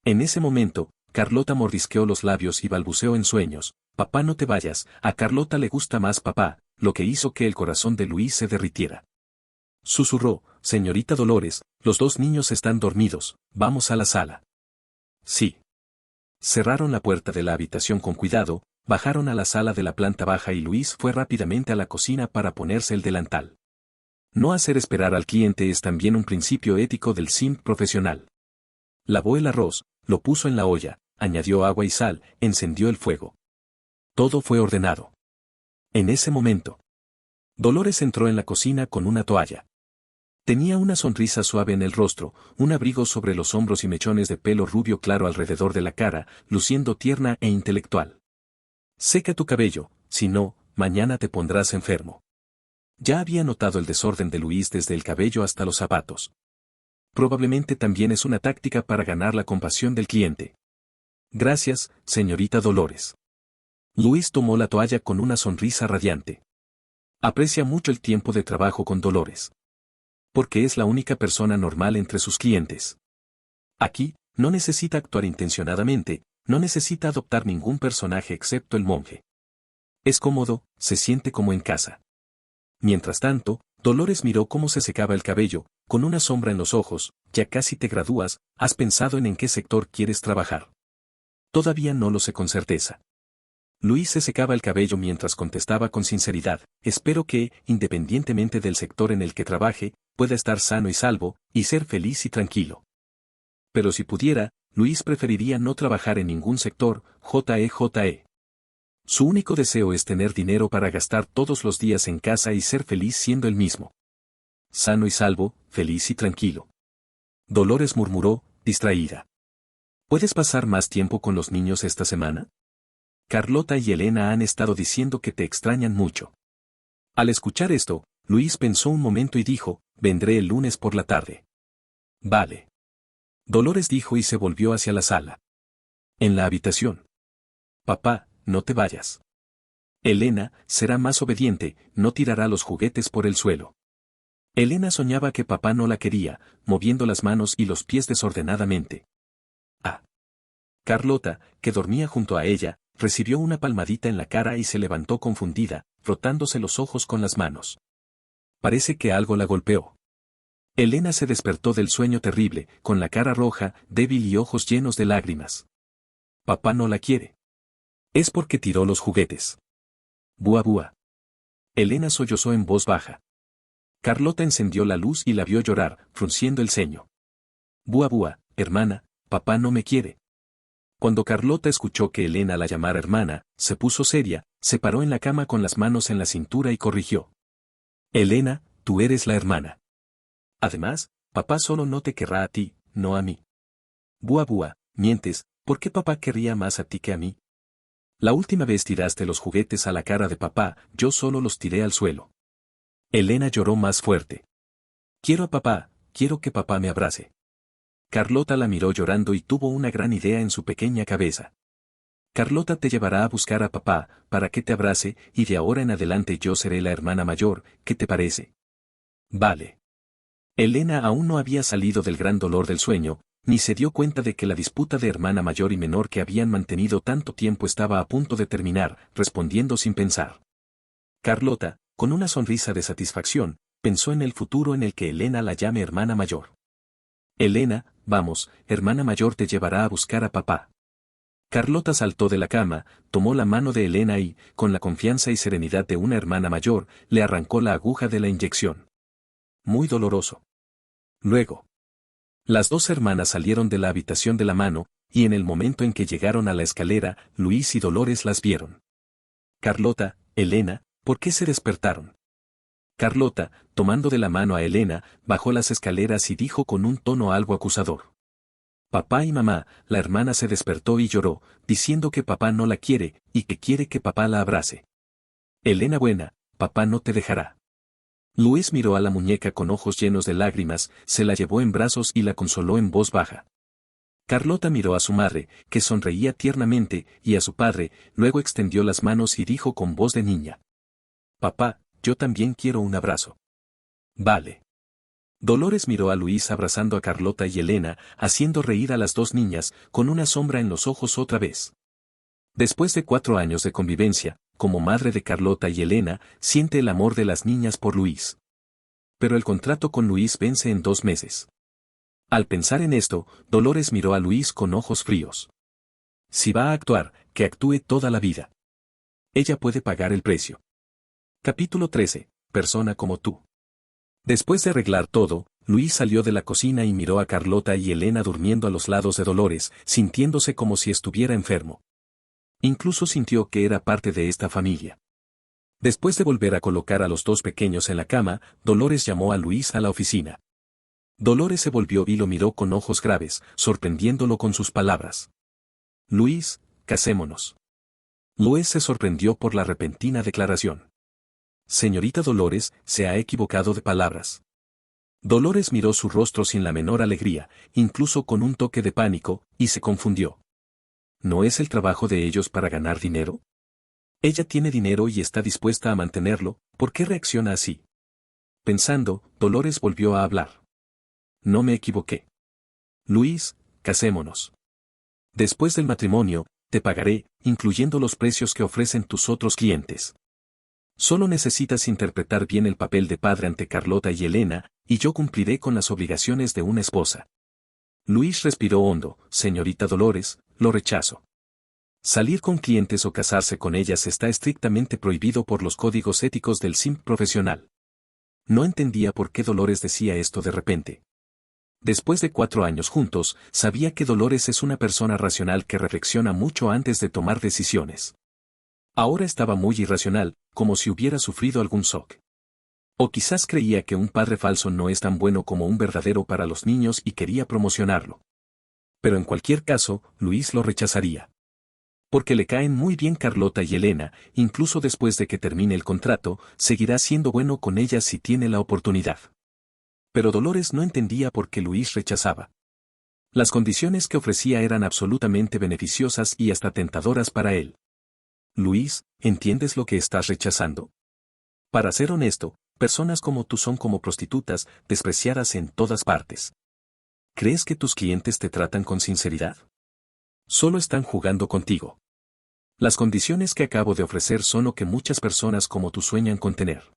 En ese momento, Carlota mordisqueó los labios y balbuceó en sueños: «Papá, no te vayas». A Carlota le gusta más papá, lo que hizo que el corazón de Luis se derritiera. Susurró: «Señorita Dolores, los 2 niños están dormidos, vamos a la sala». «Sí». Cerraron la puerta de la habitación con cuidado, bajaron a la sala de la planta baja y Luis fue rápidamente a la cocina para ponerse el delantal. No hacer esperar al cliente es también un principio ético del simp profesional. Lavó el arroz, lo puso en la olla, añadió agua y sal, encendió el fuego. Todo fue ordenado. En ese momento, Dolores entró en la cocina con una toalla. Tenía una sonrisa suave en el rostro, un abrigo sobre los hombros y mechones de pelo rubio claro alrededor de la cara, luciendo tierna e intelectual. «Seca tu cabello, si no, mañana te pondrás enfermo». Ya había notado el desorden de Luis desde el cabello hasta los zapatos. Probablemente también es una táctica para ganar la compasión del cliente. «Gracias, señorita Dolores». Luis tomó la toalla con una sonrisa radiante. Aprecia mucho el tiempo de trabajo con Dolores. Porque es la única persona normal entre sus clientes. Aquí, no necesita actuar intencionadamente, no necesita adoptar ningún personaje excepto el monje. Es cómodo, se siente como en casa. Mientras tanto, Dolores miró cómo se secaba el cabello, con una sombra en los ojos. «Ya casi te gradúas, ¿has pensado en qué sector quieres trabajar?». «Todavía no lo sé con certeza». Luis se secaba el cabello mientras contestaba con sinceridad: «Espero que, independientemente del sector en el que trabaje, pueda estar sano y salvo, y ser feliz y tranquilo». Pero si pudiera, Luis preferiría no trabajar en ningún sector. JE. Su único deseo es tener dinero para gastar todos los días en casa y ser feliz siendo el mismo. Sano y salvo, feliz y tranquilo. Dolores murmuró, distraída. ¿Puedes pasar más tiempo con los niños esta semana? Carlota y Elena han estado diciendo que te extrañan mucho. Al escuchar esto, Luis pensó un momento y dijo: «Vendré el lunes por la tarde». «Vale». Dolores dijo y se volvió hacia la sala. En la habitación: «Papá, no te vayas». Elena será más obediente, no tirará los juguetes por el suelo. Elena soñaba que papá no la quería, moviendo las manos y los pies desordenadamente. Carlota, que dormía junto a ella, recibió una palmadita en la cara y se levantó confundida, frotándose los ojos con las manos. Parece que algo la golpeó. Elena se despertó del sueño terrible, con la cara roja, débil y ojos llenos de lágrimas. Papá no la quiere. Es porque tiró los juguetes. Búa búa. Elena sollozó en voz baja. Carlota encendió la luz y la vio llorar, frunciendo el ceño. Búa búa, hermana, papá no me quiere. Cuando Carlota escuchó que Elena la llamara hermana, se puso seria, se paró en la cama con las manos en la cintura y corrigió. Elena, tú eres la hermana. Además, papá solo no te querrá a ti, no a mí. Búa búa, mientes, ¿por qué papá querría más a ti que a mí? La última vez tiraste los juguetes a la cara de papá, yo solo los tiré al suelo. Elena lloró más fuerte. Quiero a papá, quiero que papá me abrace. Carlota la miró llorando y tuvo una gran idea en su pequeña cabeza. Carlota te llevará a buscar a papá, para que te abrace, y de ahora en adelante yo seré la hermana mayor, ¿qué te parece? Vale. Elena aún no había salido del gran dolor del sueño, ni se dio cuenta de que la disputa de hermana mayor y menor que habían mantenido tanto tiempo estaba a punto de terminar, respondiendo sin pensar. Carlota, con una sonrisa de satisfacción, pensó en el futuro en el que Elena la llame hermana mayor. Elena, vamos, hermana mayor te llevará a buscar a papá. Carlota saltó de la cama, tomó la mano de Elena y, con la confianza y serenidad de una hermana mayor, le arrancó la aguja de la inyección. Muy doloroso. Luego, las dos hermanas salieron de la habitación de la mano, y en el momento en que llegaron a la escalera, Luis y Dolores las vieron. Carlota, Elena, ¿por qué se despertaron? Carlota, tomando de la mano a Elena, bajó las escaleras y dijo con un tono algo acusador. Papá y mamá, la hermana se despertó y lloró, diciendo que papá no la quiere, y que quiere que papá la abrace. Elena buena, papá no te dejará. Luis miró a la muñeca con ojos llenos de lágrimas, se la llevó en brazos y la consoló en voz baja. Carlota miró a su madre, que sonreía tiernamente, y a su padre, luego extendió las manos y dijo con voz de niña. Papá, yo también quiero un abrazo. Vale. Dolores miró a Luis abrazando a Carlota y Elena, haciendo reír a las dos niñas, con una sombra en los ojos otra vez. Después de 4 años de convivencia, como madre de Carlota y Elena, siente el amor de las niñas por Luis. Pero el contrato con Luis vence en 2 meses. Al pensar en esto, Dolores miró a Luis con ojos fríos. Si va a actuar, que actúe toda la vida. Ella puede pagar el precio. Capítulo 13. Persona como tú. Después de arreglar todo, Luis salió de la cocina y miró a Carlota y Elena durmiendo a los lados de Dolores, sintiéndose como si estuviera enfermo. Incluso sintió que era parte de esta familia. Después de volver a colocar a los dos pequeños en la cama, Dolores llamó a Luis a la oficina. Dolores se volvió y lo miró con ojos graves, sorprendiéndolo con sus palabras. Luis, casémonos. Luis se sorprendió por la repentina declaración. Señorita Dolores, se ha equivocado de palabras. Dolores miró su rostro sin la menor alegría, incluso con un toque de pánico, y se confundió. ¿No es el trabajo de ellos para ganar dinero? Ella tiene dinero y está dispuesta a mantenerlo, ¿por qué reacciona así? Pensando, Dolores volvió a hablar. No me equivoqué. Luis, casémonos. Después del matrimonio, te pagaré, incluyendo los precios que ofrecen tus otros clientes. Solo necesitas interpretar bien el papel de padre ante Carlota y Elena, y yo cumpliré con las obligaciones de una esposa. Luis respiró hondo. Señorita Dolores, lo rechazo. Salir con clientes o casarse con ellas está estrictamente prohibido por los códigos éticos del simp profesional. No entendía por qué Dolores decía esto de repente. Después de 4 años juntos, sabía que Dolores es una persona racional que reflexiona mucho antes de tomar decisiones. Ahora estaba muy irracional, como si hubiera sufrido algún shock. O quizás creía que un padre falso no es tan bueno como un verdadero para los niños y quería promocionarlo. Pero en cualquier caso, Luis lo rechazaría. Porque le caen muy bien Carlota y Elena, incluso después de que termine el contrato, seguirá siendo bueno con ellas si tiene la oportunidad. Pero Dolores no entendía por qué Luis rechazaba. Las condiciones que ofrecía eran absolutamente beneficiosas y hasta tentadoras para él. Luis, ¿entiendes lo que estás rechazando? Para ser honesto, personas como tú son como prostitutas, despreciadas en todas partes. ¿Crees que tus clientes te tratan con sinceridad? Solo están jugando contigo. Las condiciones que acabo de ofrecer son lo que muchas personas como tú sueñan con tener.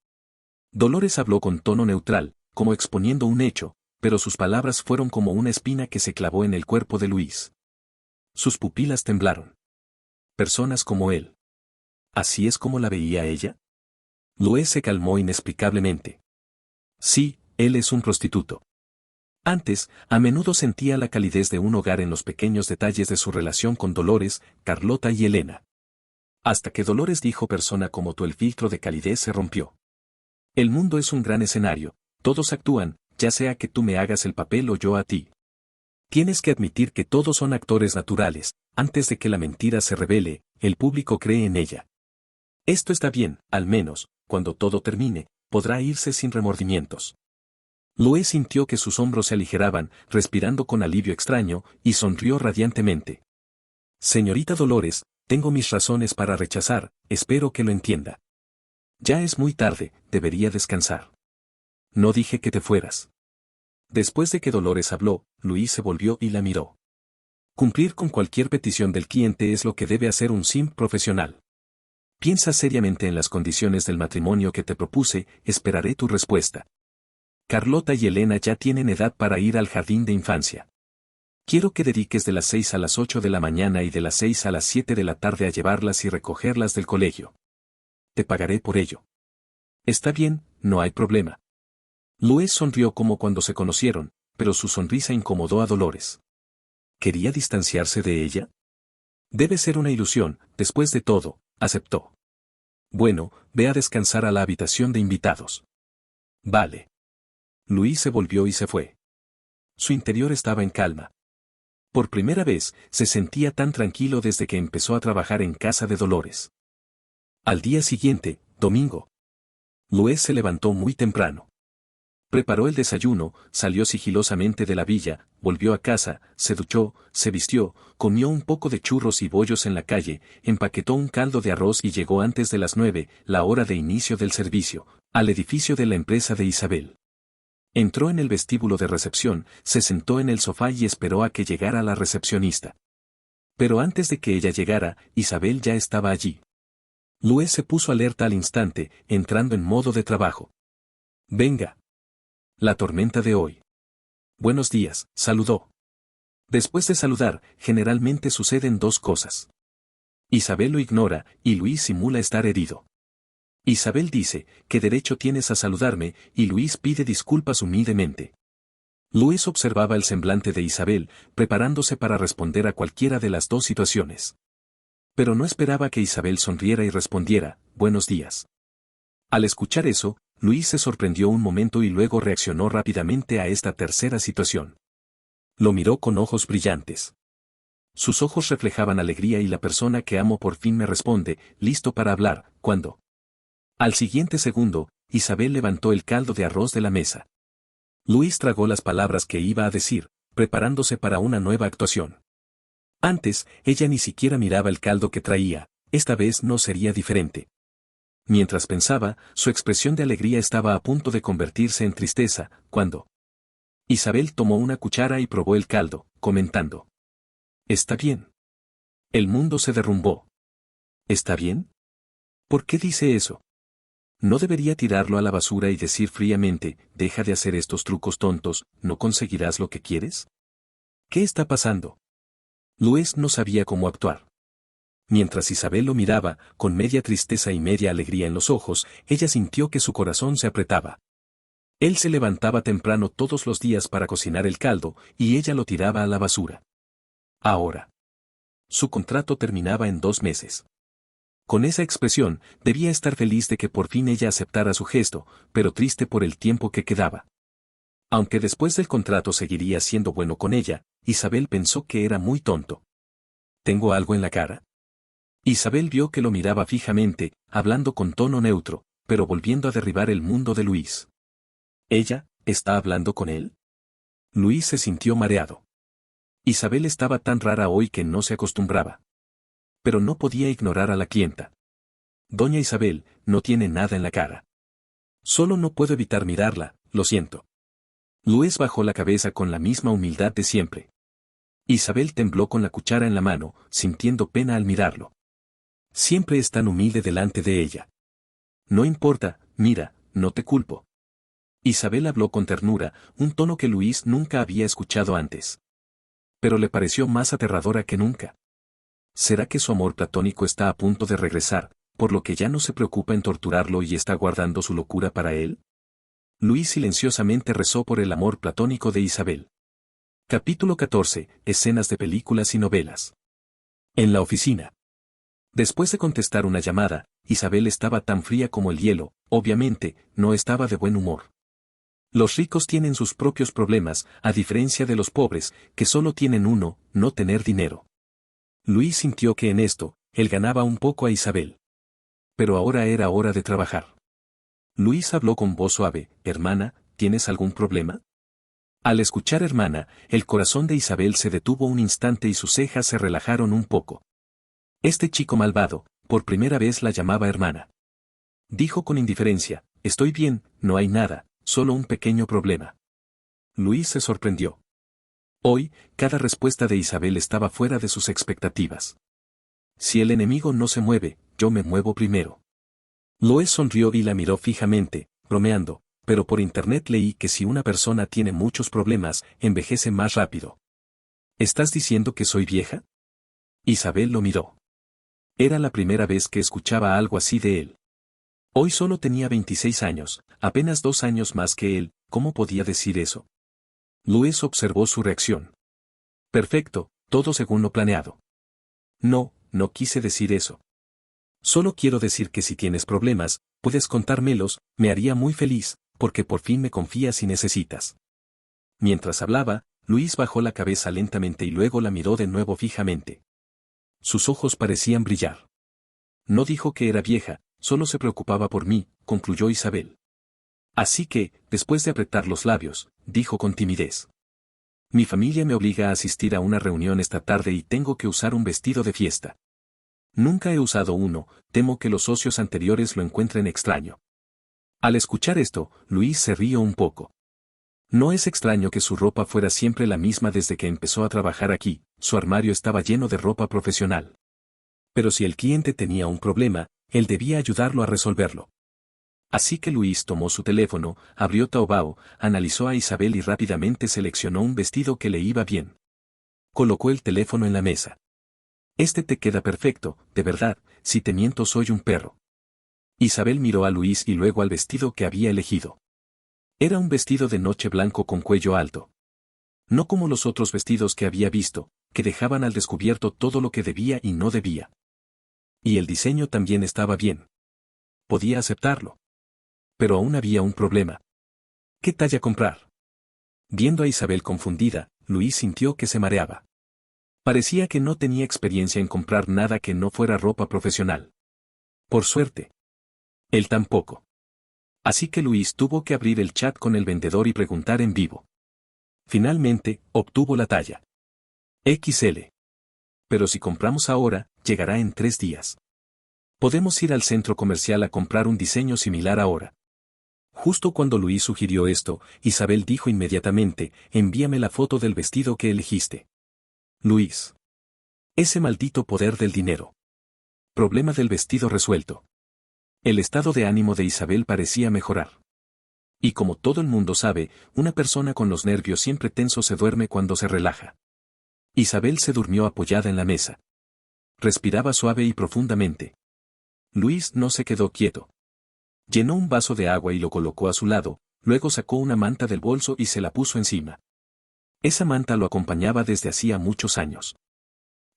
Dolores habló con tono neutral, como exponiendo un hecho, pero sus palabras fueron como una espina que se clavó en el cuerpo de Luis. Sus pupilas temblaron. Personas como él. ¿Así es como la veía ella? Luis se calmó inexplicablemente. Sí, él es un prostituto. Antes, a menudo sentía la calidez de un hogar en los pequeños detalles de su relación con Dolores, Carlota y Elena. Hasta que Dolores dijo persona como tú el filtro de calidez se rompió. El mundo es un gran escenario, todos actúan, ya sea que tú me hagas el papel o yo a ti. Tienes que admitir que todos son actores naturales, antes de que la mentira se revele, el público cree en ella. Esto está bien, al menos, cuando todo termine, podrá irse sin remordimientos. Luis sintió que sus hombros se aligeraban, respirando con alivio extraño, y sonrió radiantemente. Señorita Dolores, tengo mis razones para rechazar, espero que lo entienda. Ya es muy tarde, debería descansar. No dije que te fueras. Después de que Dolores habló, Luis se volvió y la miró. Cumplir con cualquier petición del cliente es lo que debe hacer un simp profesional. Piensa seriamente en las condiciones del matrimonio que te propuse, esperaré tu respuesta. Carlota y Elena ya tienen edad para ir al jardín de infancia. Quiero que dediques de las 6 a las 8 de la mañana y de las 6 a las 7 de la tarde a llevarlas y recogerlas del colegio. Te pagaré por ello. Está bien, no hay problema. Luis sonrió como cuando se conocieron, pero su sonrisa incomodó a Dolores. ¿Quería distanciarse de ella? Debe ser una ilusión, después de todo, aceptó. Bueno, ve a descansar a la habitación de invitados. Vale. Luis se volvió y se fue. Su interior estaba en calma. Por primera vez, se sentía tan tranquilo desde que empezó a trabajar en casa de Dolores. Al día siguiente, domingo. Luis se levantó muy temprano. Preparó el desayuno, salió sigilosamente de la villa, volvió a casa, se duchó, se vistió, comió un poco de churros y bollos en la calle, empaquetó un caldo de arroz y llegó antes de las 9, la hora de inicio del servicio, al edificio de la empresa de Isabel. Entró en el vestíbulo de recepción, se sentó en el sofá y esperó a que llegara la recepcionista. Pero antes de que ella llegara, Isabel ya estaba allí. Luis se puso alerta al instante, entrando en modo de trabajo. Venga. La tormenta de hoy. Buenos días, saludó. Después de saludar, generalmente suceden dos cosas. Isabel lo ignora, y Luis simula estar herido. Isabel dice, ¿qué derecho tienes a saludarme? Y Luis pide disculpas humildemente. Luis observaba el semblante de Isabel, preparándose para responder a cualquiera de las dos situaciones. Pero no esperaba que Isabel sonriera y respondiera, buenos días. Al escuchar eso, Luis se sorprendió un momento y luego reaccionó rápidamente a esta tercera situación. Lo miró con ojos brillantes. Sus ojos reflejaban alegría y la persona que amo por fin me responde, listo para hablar, ¿cuándo? Al siguiente segundo, Isabel levantó el caldo de arroz de la mesa. Luis tragó las palabras que iba a decir, preparándose para una nueva actuación. Antes, ella ni siquiera miraba el caldo que traía, esta vez no sería diferente. Mientras pensaba, su expresión de alegría estaba a punto de convertirse en tristeza, cuando Isabel tomó una cuchara y probó el caldo, comentando. Está bien. El mundo se derrumbó. ¿Está bien? ¿Por qué dice eso? ¿No debería tirarlo a la basura y decir fríamente, deja de hacer estos trucos tontos, no conseguirás lo que quieres? ¿Qué está pasando? Luis no sabía cómo actuar. Mientras Isabel lo miraba, con media tristeza y media alegría en los ojos, ella sintió que su corazón se apretaba. Él se levantaba temprano todos los días para cocinar el caldo, y ella lo tiraba a la basura. Ahora. Su contrato terminaba en 2 meses. Con esa expresión, debía estar feliz de que por fin ella aceptara su gesto, pero triste por el tiempo que quedaba. Aunque después del contrato seguiría siendo bueno con ella, Isabel pensó que era muy tonto. ¿Tengo algo en la cara? Isabel vio que lo miraba fijamente, hablando con tono neutro, pero volviendo a derribar el mundo de Luis. ¿Ella, está hablando con él? Luis se sintió mareado. Isabel estaba tan rara hoy que no se acostumbraba. Pero no podía ignorar a la clienta. Doña Isabel, no tiene nada en la cara. Solo no puedo evitar mirarla, lo siento. Luis bajó la cabeza con la misma humildad de siempre. Isabel tembló con la cuchara en la mano, sintiendo pena al mirarlo. Siempre es tan humilde delante de ella. No importa, mira, no te culpo. Isabel habló con ternura, un tono que Luis nunca había escuchado antes. Pero le pareció más aterradora que nunca. ¿Será que su amor platónico está a punto de regresar, por lo que ya no se preocupa en torturarlo y está guardando su locura para él? Luis silenciosamente rezó por el amor platónico de Isabel. Capítulo 14. Escenas de películas y novelas. En la oficina. Después de contestar una llamada, Isabel estaba tan fría como el hielo, obviamente, no estaba de buen humor. Los ricos tienen sus propios problemas, a diferencia de los pobres, que solo tienen uno, no tener dinero. Luis sintió que en esto, él ganaba un poco a Isabel. Pero ahora era hora de trabajar. Luis habló con voz suave, hermana, ¿tienes algún problema? Al escuchar hermana, el corazón de Isabel se detuvo un instante y sus cejas se relajaron un poco. Este chico malvado, por primera vez la llamaba hermana. Dijo con indiferencia, estoy bien, no hay nada, solo un pequeño problema. Luis se sorprendió. Hoy, cada respuesta de Isabel estaba fuera de sus expectativas. Si el enemigo no se mueve, yo me muevo primero. Luis sonrió y la miró fijamente, bromeando, pero por internet leí que si una persona tiene muchos problemas, envejece más rápido. ¿Estás diciendo que soy vieja? Isabel lo miró. Era la primera vez que escuchaba algo así de él. Hoy solo tenía 26 años, apenas 2 años más que él, ¿cómo podía decir eso? Luis observó su reacción. Perfecto, todo según lo planeado. No, no quise decir eso. Solo quiero decir que si tienes problemas, puedes contármelos, me haría muy feliz, porque por fin me confías y necesitas. Mientras hablaba, Luis bajó la cabeza lentamente y luego la miró de nuevo fijamente. Sus ojos parecían brillar. No dijo que era vieja, solo se preocupaba por mí, concluyó Isabel. Así que, después de apretar los labios, dijo con timidez. Mi familia me obliga a asistir a una reunión esta tarde y tengo que usar un vestido de fiesta. Nunca he usado uno, temo que los socios anteriores lo encuentren extraño. Al escuchar esto, Luis se rió un poco. No es extraño que su ropa fuera siempre la misma desde que empezó a trabajar aquí, su armario estaba lleno de ropa profesional. Pero si el cliente tenía un problema, él debía ayudarlo a resolverlo. Así que Luis tomó su teléfono, abrió Taobao, analizó a Isabel y rápidamente seleccionó un vestido que le iba bien. Colocó el teléfono en la mesa. Este te queda perfecto, de verdad, si te miento soy un perro. Isabel miró a Luis y luego al vestido que había elegido. Era un vestido de noche blanco con cuello alto. No como los otros vestidos que había visto, que dejaban al descubierto todo lo que debía y no debía. Y el diseño también estaba bien. Podía aceptarlo. Pero aún había un problema. ¿Qué talla comprar? Viendo a Isabel confundida, Luis sintió que se mareaba. Parecía que no tenía experiencia en comprar nada que no fuera ropa profesional. Por suerte. Él tampoco. Así que Luis tuvo que abrir el chat con el vendedor y preguntar en vivo. Finalmente, obtuvo la talla XL. Pero si compramos ahora, llegará en 3 días. Podemos ir al centro comercial a comprar un diseño similar ahora. Justo cuando Luis sugirió esto, Isabel dijo inmediatamente, envíame la foto del vestido que elegiste. Luis. Ese maldito poder del dinero. Problema del vestido resuelto. El estado de ánimo de Isabel parecía mejorar. Y como todo el mundo sabe, una persona con los nervios siempre tensos se duerme cuando se relaja. Isabel se durmió apoyada en la mesa. Respiraba suave y profundamente. Luis no se quedó quieto. Llenó un vaso de agua y lo colocó a su lado, luego sacó una manta del bolso y se la puso encima. Esa manta lo acompañaba desde hacía muchos años.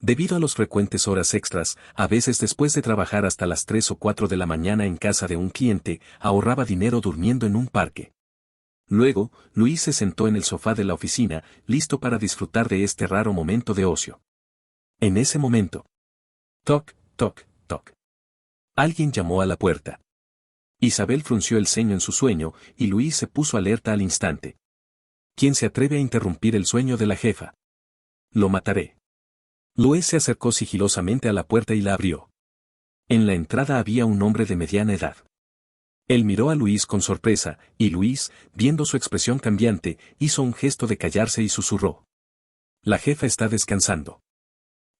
Debido a las frecuentes horas extras, a veces después de trabajar hasta las 3 o 4 de la mañana en casa de un cliente, ahorraba dinero durmiendo en un parque. Luego, Luis se sentó en el sofá de la oficina, listo para disfrutar de este raro momento de ocio. En ese momento. Toc, toc, toc. Alguien llamó a la puerta. Isabel frunció el ceño en su sueño, y Luis se puso alerta al instante. ¿Quién se atreve a interrumpir el sueño de la jefa? Lo mataré. Luis se acercó sigilosamente a la puerta y la abrió. En la entrada había un hombre de mediana edad. Él miró a Luis con sorpresa, y Luis, viendo su expresión cambiante, hizo un gesto de callarse y susurró. La jefa está descansando.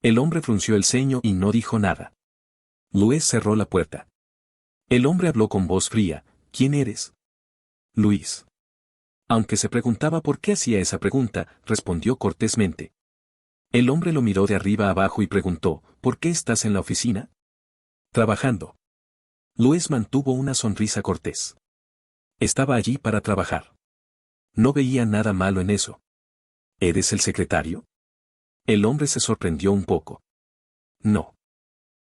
El hombre frunció el ceño y no dijo nada. Luis cerró la puerta. El hombre habló con voz fría, ¿quién eres? Luis. Aunque se preguntaba por qué hacía esa pregunta, respondió cortésmente. El hombre lo miró de arriba abajo y preguntó, ¿por qué estás en la oficina? Trabajando. Luis mantuvo una sonrisa cortés. Estaba allí para trabajar. No veía nada malo en eso. ¿Eres el secretario? El hombre se sorprendió un poco. No.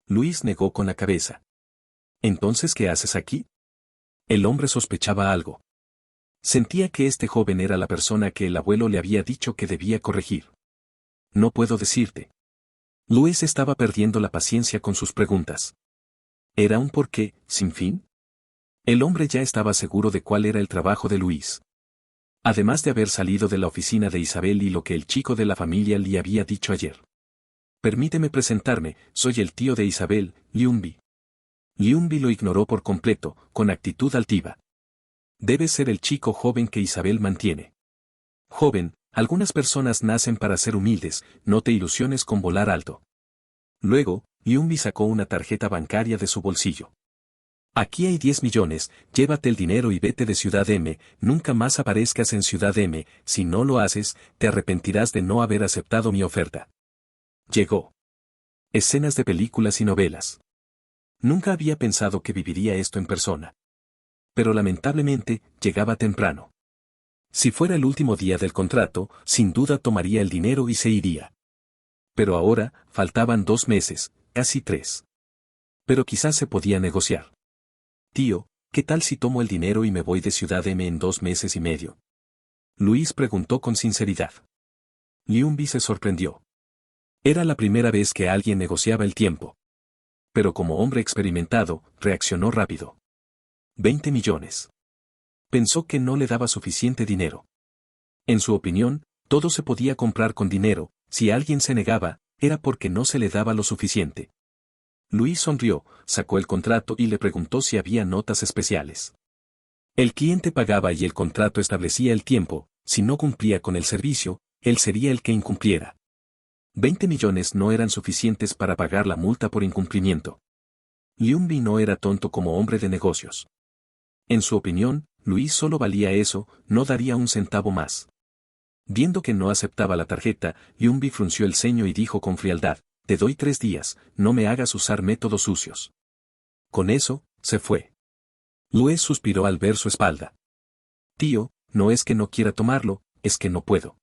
Luis negó con la cabeza. ¿Entonces qué haces aquí? El hombre sospechaba algo. Sentía que este joven era la persona que el abuelo le había dicho que debía corregir. No puedo decirte. Luis estaba perdiendo la paciencia con sus preguntas. ¿Era un porqué, sin fin? El hombre ya estaba seguro de cuál era el trabajo de Luis. Además de haber salido de la oficina de Isabel y lo que el chico de la familia le había dicho ayer. Permíteme presentarme, soy el tío de Isabel, Liunbi. Liunbi lo ignoró por completo, con actitud altiva. Debe ser el chico joven que Isabel mantiene. Joven, algunas personas nacen para ser humildes, no te ilusiones con volar alto. Luego, Liunbi sacó una tarjeta bancaria de su bolsillo. Aquí hay 10 millones, llévate el dinero y vete de Ciudad M, nunca más aparezcas en Ciudad M, si no lo haces, te arrepentirás de no haber aceptado mi oferta. Llegó. Escenas de películas y novelas. Nunca había pensado que viviría esto en persona. Pero lamentablemente, llegaba temprano. Si fuera el último día del contrato, sin duda tomaría el dinero y se iría. Pero ahora, faltaban 2 meses, casi 3. Pero quizás se podía negociar. Tío, ¿qué tal si tomo el dinero y me voy de Ciudad M en 2 meses y medio? Luis preguntó con sinceridad. Liumbi se sorprendió. Era la primera vez que alguien negociaba el tiempo. Pero como hombre experimentado, reaccionó rápido. 20 millones. Pensó que no le daba suficiente dinero. En su opinión, todo se podía comprar con dinero, si alguien se negaba, era porque no se le daba lo suficiente. Luis sonrió, sacó el contrato y le preguntó si había notas especiales. El cliente pagaba y el contrato establecía el tiempo, si no cumplía con el servicio, él sería el que incumpliera. 20 millones no eran suficientes para pagar la multa por incumplimiento. Liumbi no era tonto como hombre de negocios. En su opinión, Luis solo valía eso, no daría un centavo más. Viendo que no aceptaba la tarjeta, Liumbi frunció el ceño y dijo con frialdad, te doy 3 días, no me hagas usar métodos sucios. Con eso, se fue. Luis suspiró al ver su espalda. Tío, no es que no quiera tomarlo, es que no puedo.